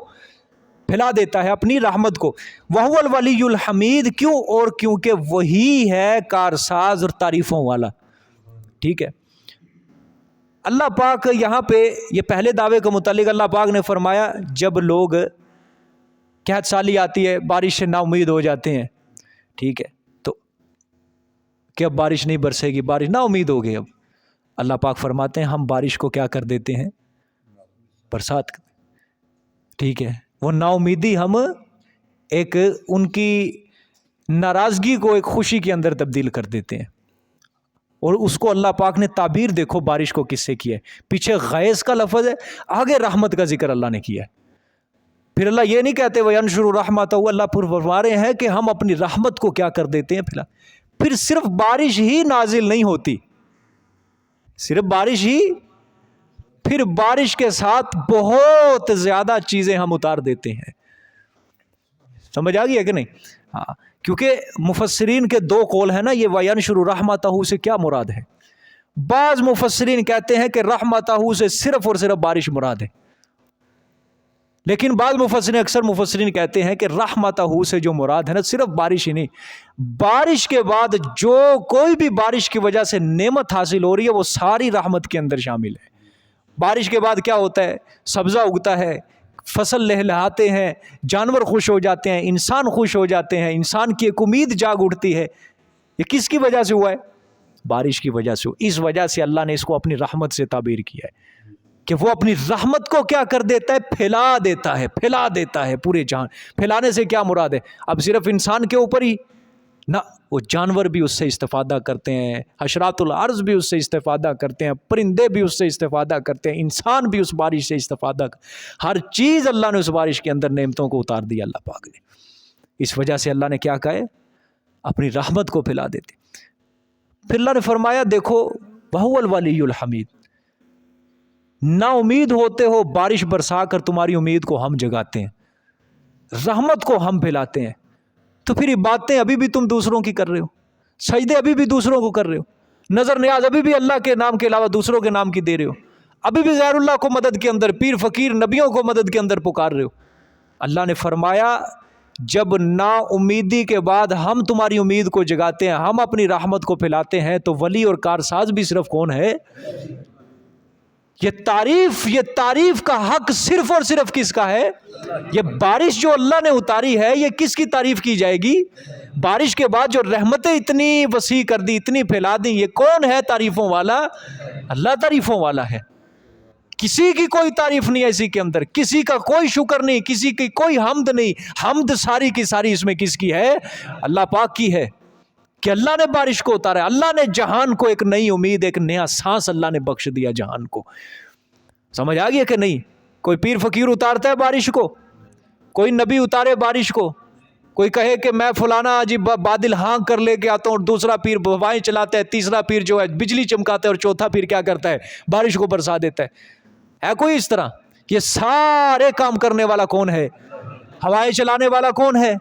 پھیلا دیتا ہے اپنی رحمت کو۔ وَهُوَ الْوَلِيُّ الْحَمِيدُ، کیوں؟ اور کیونکہ وہی ہے کارساز اور تعریفوں والا، ٹھیک ہے۔ اللہ پاک یہاں پہ یہ پہلے دعوے کے متعلق اللہ پاک نے فرمایا جب لوگ قحط سالی آتی ہے، بارش سے نا امید ہو جاتے ہیں، ٹھیک ہے، تو کہ اب بارش نہیں برسے گی، بارش نا امید ہو گئی، اب اللہ پاک فرماتے ہیں ہم بارش کو کیا کر دیتے ہیں؟ برسات، ٹھیک ہے۔ وہ نا امیدی ہم ایک ان کی ناراضگی کو ایک خوشی کے اندر تبدیل کر دیتے ہیں، اور اس کو اللہ پاک نے تعبیر دیکھو بارش کو کس سے کیا ہے، پیچھے غیث کا لفظ ہے، آگے رحمت کا ذکر اللہ نے کیا ہے۔ پھر اللہ یہ نہیں کہتے وَيَنشُرُ رَحْمَتَهُ، اللہ پھر فرما رہے ہیں کہ ہم اپنی رحمت کو کیا کر دیتے ہیں؟ پھر صرف بارش ہی نازل نہیں ہوتی، صرف بارش ہی، پھر بارش کے ساتھ بہت زیادہ چیزیں ہم اتار دیتے ہیں۔ سمجھ آ گئی ہے کہ نہیں؟ ہاں، کیونکہ مفسرین کے دو قول ہیں نا، یہ وَيَنشُرُ رَحْمَتَهُ سے کیا مراد ہے؟ بعض مفسرین کہتے ہیں کہ رحمتہ سے صرف اور صرف بارش مراد ہے، لیکن بعض مفسرین، اکثر مفسرین کہتے ہیں کہ رحمتہ سے جو مراد ہے نا صرف بارش ہی نہیں، بارش کے بعد جو کوئی بھی بارش کی وجہ سے نعمت حاصل ہو رہی ہے وہ ساری رحمت کے اندر شامل ہے۔ بارش کے بعد کیا ہوتا ہے؟ سبزہ اگتا ہے، فصل لہلہاتے ہیں، جانور خوش ہو جاتے ہیں، انسان خوش ہو جاتے ہیں، انسان کی ایک امید جاگ اٹھتی ہے۔ یہ کس کی وجہ سے ہوا ہے؟ بارش کی وجہ سے۔ اس وجہ سے اللہ نے اس کو اپنی رحمت سے تعبیر کیا ہے کہ وہ اپنی رحمت کو کیا کر دیتا ہے؟ پھیلا دیتا ہے، پھیلا دیتا ہے پورے جہان۔ پھیلانے سے کیا مراد ہے؟ اب صرف انسان کے اوپر ہی نہ، وہ جانور بھی اس سے استفادہ کرتے ہیں، حشرات الارض بھی اس سے استفادہ کرتے ہیں، پرندے بھی اس سے استفادہ کرتے ہیں، انسان بھی اس بارش سے استفادہ ہر چیز اللہ نے اس بارش کے اندر نعمتوں کو اتار دیا اللہ پاک نے۔ اس وجہ سے اللہ نے کیا کہا ہے؟ اپنی رحمت کو پھیلا دیتے۔ پھر اللہ نے فرمایا دیکھو وَهُوَ الْوَلِيُّ الْحَمِيدُ، نا امید ہوتے ہو، بارش برسا کر تمہاری امید کو ہم جگاتے ہیں، رحمت کو ہم پھیلاتے ہیں۔ تو پھر عبادتیں ابھی بھی تم دوسروں کی کر رہے ہو، سجدے ابھی بھی دوسروں کو کر رہے ہو، نظر نیاز ابھی بھی اللہ کے نام کے علاوہ دوسروں کے نام کی دے رہے ہو، ابھی بھی غیر اللہ کو مدد کے اندر، پیر فقیر نبیوں کو مدد کے اندر پکار رہے ہو۔ اللہ نے فرمایا جب نا امیدی کے بعد ہم تمہاری امید کو جگاتے ہیں، ہم اپنی رحمت کو پھیلاتے ہیں، تو ولی اور کارساز بھی صرف کون ہے؟ یہ تعریف کا حق صرف اور صرف کس کا ہے؟ یہ بارش جو اللہ نے اتاری ہے یہ کس کی تعریف کی جائے گی؟ بارش کے بعد جو رحمتیں اتنی وسیع کر دی، اتنی پھیلا دی، یہ کون ہے تعریفوں والا؟ اللہ تعریفوں والا ہے. کسی کی کوئی تعریف نہیں ہے اسی کے اندر، کسی کا کوئی شکر نہیں، کسی کی کوئی حمد نہیں. حمد ساری کی ساری اس میں کس کی ہے؟ اللہ پاک کی ہے کہ اللہ نے بارش کو اتارا ہے. اللہ نے جہان کو ایک نئی امید، ایک نیا سانس اللہ نے بخش دیا جہان کو. سمجھ آ گیا کہ نہیں؟ کوئی پیر فقیر اتارتا ہے بارش کو؟ کوئی نبی اتارے بارش کو؟ کوئی کہے کہ میں فلانا جی بادل ہانک کر لے کے آتا ہوں، اور دوسرا پیر ہوائیں چلاتا ہے، تیسرا پیر جو ہے بجلی چمکاتا ہے، اور چوتھا پیر کیا کرتا ہے؟ بارش کو برسا دیتا ہے کوئی اس طرح؟ یہ سارے کام کرنے والا کون ہے؟ ہوائیں چلانے والا کون ہے؟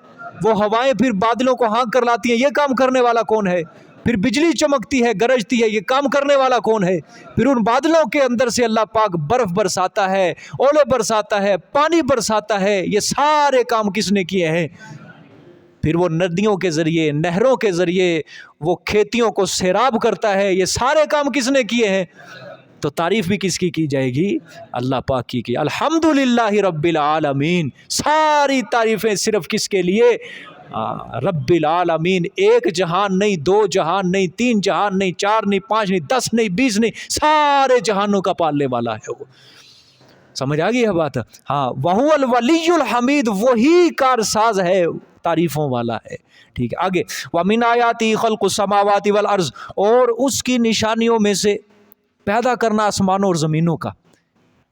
وہ ہوائیں پھر بادلوں کو ہانک کر لاتی ہیں، یہ کام کرنے والا کون ہے؟ پھر بجلی چمکتی ہے، گرجتی ہے، یہ کام کرنے والا کون ہے؟ پھر ان بادلوں کے اندر سے اللہ پاک برف برساتا ہے، اولے برساتا ہے، پانی برساتا ہے. یہ سارے کام کس نے کیے ہیں؟ پھر وہ ندیوں کے ذریعے، نہروں کے ذریعے وہ کھیتیوں کو سیراب کرتا ہے. یہ سارے کام کس نے کیے ہیں؟ تو تعریف بھی کس کی جائے گی؟ اللہ پاک کی. الحمدللہ رب العالمین. ساری تعریفیں صرف کس کے لیے؟ رب العالمین. ایک جہان نہیں، دو جہان نہیں، تین جہان نہیں، چار نہیں، پانچ نہیں، 10 نہیں، 20 نہیں، سارے جہانوں کا پالنے والا ہے وہ. سمجھ آ گئی ہے بات؟ ہاں. وہو الولی الحمید. وہی کارساز ہے، تعریفوں والا ہے. ٹھیک ہے آگے. وَمِنْ آیَاتِهِ خَلْقُ السَّمَاوَاتِ وَالْأَرْضِ. اور اس کی نشانیوں میں سے پیدا کرنا آسمانوں اور زمینوں کا.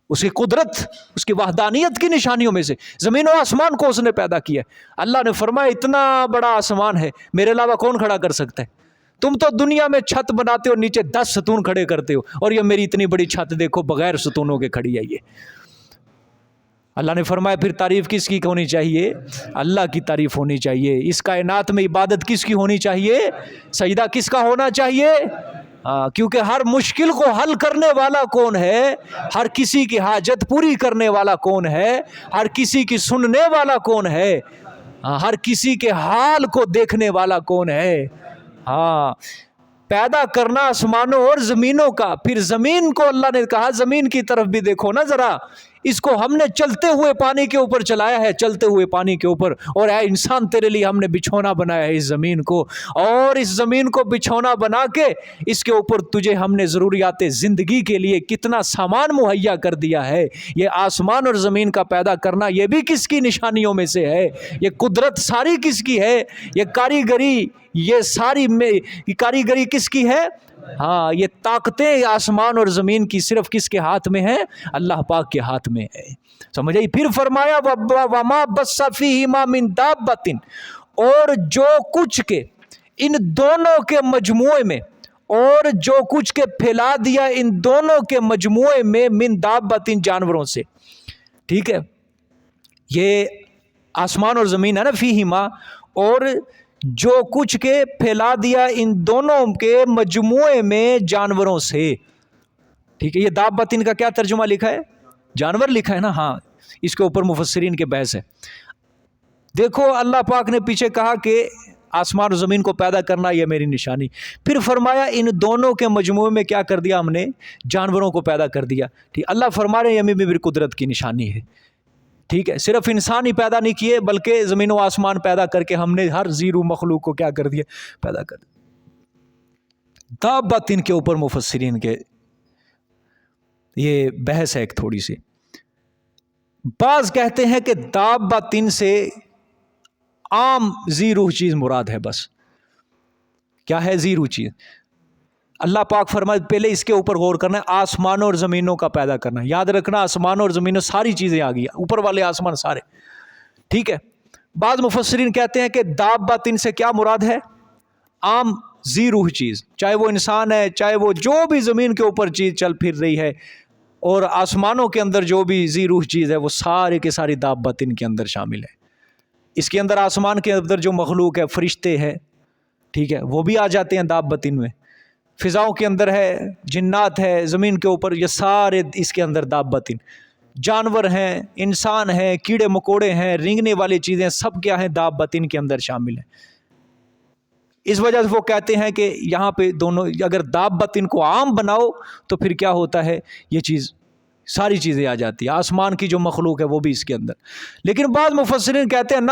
اس کی قدرت، اس کی وحدانیت کی نشانیوں میں سے زمین و آسمان کو اس نے پیدا کیا. اللہ نے فرمایا اتنا بڑا آسمان ہے، میرے علاوہ کون کھڑا کر سکتا ہے؟ تم تو دنیا میں چھت بناتے ہو، نیچے 10 ستون کھڑے کرتے ہو، اور یہ میری اتنی بڑی چھت دیکھو بغیر ستونوں کے کھڑی ہے. یہ اللہ نے فرمایا پھر تعریف کس کی ہونی چاہیے؟ اللہ کی تعریف ہونی چاہیے. اس کائنات میں عبادت کس کی ہونی چاہیے؟ سجدہ کس کا ہونا چاہیے؟ کیونکہ ہر مشکل کو حل کرنے والا کون ہے؟ ہر کسی کی حاجت پوری کرنے والا کون ہے؟ ہر کسی کی سننے والا کون ہے؟ ہر کسی کے حال کو دیکھنے والا کون ہے؟ ہاں. پیدا کرنا آسمانوں اور زمینوں کا. پھر زمین کو اللہ نے کہا زمین کی طرف بھی دیکھو نا ذرا، اس کو ہم نے چلتے ہوئے پانی کے اوپر چلایا ہے، چلتے ہوئے پانی کے اوپر. اور اے انسان تیرے لیے ہم نے بچھونا بنایا ہے اس زمین کو، اور اس زمین کو بچھونا بنا کے اس کے اوپر تجھے ہم نے ضروریات زندگی کے لیے کتنا سامان مہیا کر دیا ہے. یہ آسمان اور زمین کا پیدا کرنا یہ بھی کس کی نشانیوں میں سے ہے؟ یہ قدرت ساری کس کی ہے؟ یہ کاریگری، یہ ساری کاریگری کس کی ہے؟ ہاں. یہ طاقتیں آسمان اور زمین کی صرف کس کے ہاتھ میں ہیں؟ اللہ پاک کے ہاتھ میں ہے. سمجھ آئی؟ پھر فرمایا وَمَا بَثَّ فِيهِمَا مِن دَابَّةٍ. اور جو کچھ کے ان دونوں کے مجموعے میں، اور جو کچھ کے پھیلا دیا ان دونوں کے مجموعے میں، من دابۃ جانوروں سے. ٹھیک ہے، یہ آسمان اور زمین ہے نا، فیہما، اور جو کچھ کے پھیلا دیا ان دونوں کے مجموعے میں جانوروں سے. ٹھیک ہے. یہ دابۃ کا کیا ترجمہ لکھا ہے؟ جانور لکھا ہے نا. ہاں، اس کے اوپر مفسرین کے بحث ہے. دیکھو اللہ پاک نے پیچھے کہا کہ آسمان و زمین کو پیدا کرنا یہ میری نشانی. پھر فرمایا ان دونوں کے مجموعے میں کیا کر دیا ہم نے؟ جانوروں کو پیدا کر دیا. ٹھیک. اللہ فرما رہے ہیں یہ بھی قدرت کی نشانی ہے. ٹھیک ہے. صرف انسان ہی پیدا نہیں کیے بلکہ زمین و آسمان پیدا کر کے ہم نے ہر زیرو مخلوق کو کیا کر دیا؟ پیدا کر دیا. دابۃ کے اوپر مفسرین کے یہ بحث ہے ایک تھوڑی سی. بعض کہتے ہیں کہ دابۃ سے عام ذی روح چیز مراد ہے. بس کیا ہے ذی روح چیز؟ اللہ پاک فرمائے پہلے اس کے اوپر غور کرنا ہے، آسمانوں اور زمینوں کا پیدا کرنا. یاد رکھنا آسمانوں اور زمینوں ساری چیزیں آ گئی، اوپر والے آسمان سارے. ٹھیک ہے. بعض مفسرین کہتے ہیں کہ دابۃ سے کیا مراد ہے؟ عام ذی روح چیز، چاہے وہ انسان ہے، چاہے وہ جو بھی زمین کے اوپر چیز چل پھر رہی ہے، اور آسمانوں کے اندر جو بھی ذی روح چیز ہے وہ سارے کے ساری دابۃ کے اندر شامل ہے. اس کے اندر آسمان کے اندر جو مخلوق ہے، فرشتے ہیں، ٹھیک ہے، وہ بھی آ جاتے ہیں دابۃ میں. فضاؤں کے اندر ہے، جنات ہے، زمین کے اوپر یہ سارے اس کے اندر دابۃ. جانور ہیں، انسان ہیں، کیڑے مکوڑے ہیں، رینگنے والی چیزیں سب کیا ہیں؟ دابۃ کے اندر شامل ہیں. اس وجہ سے وہ کہتے ہیں کہ یہاں پہ دونوں اگر دابۃ کو عام بناؤ تو پھر کیا ہوتا ہے؟ یہ چیز ساری چیزیں آ جاتی ہیں. آسمان کی جو مخلوق ہے وہ بھی اس کے اندر. لیکن بعض مفسرین کہتے ہیں نہ،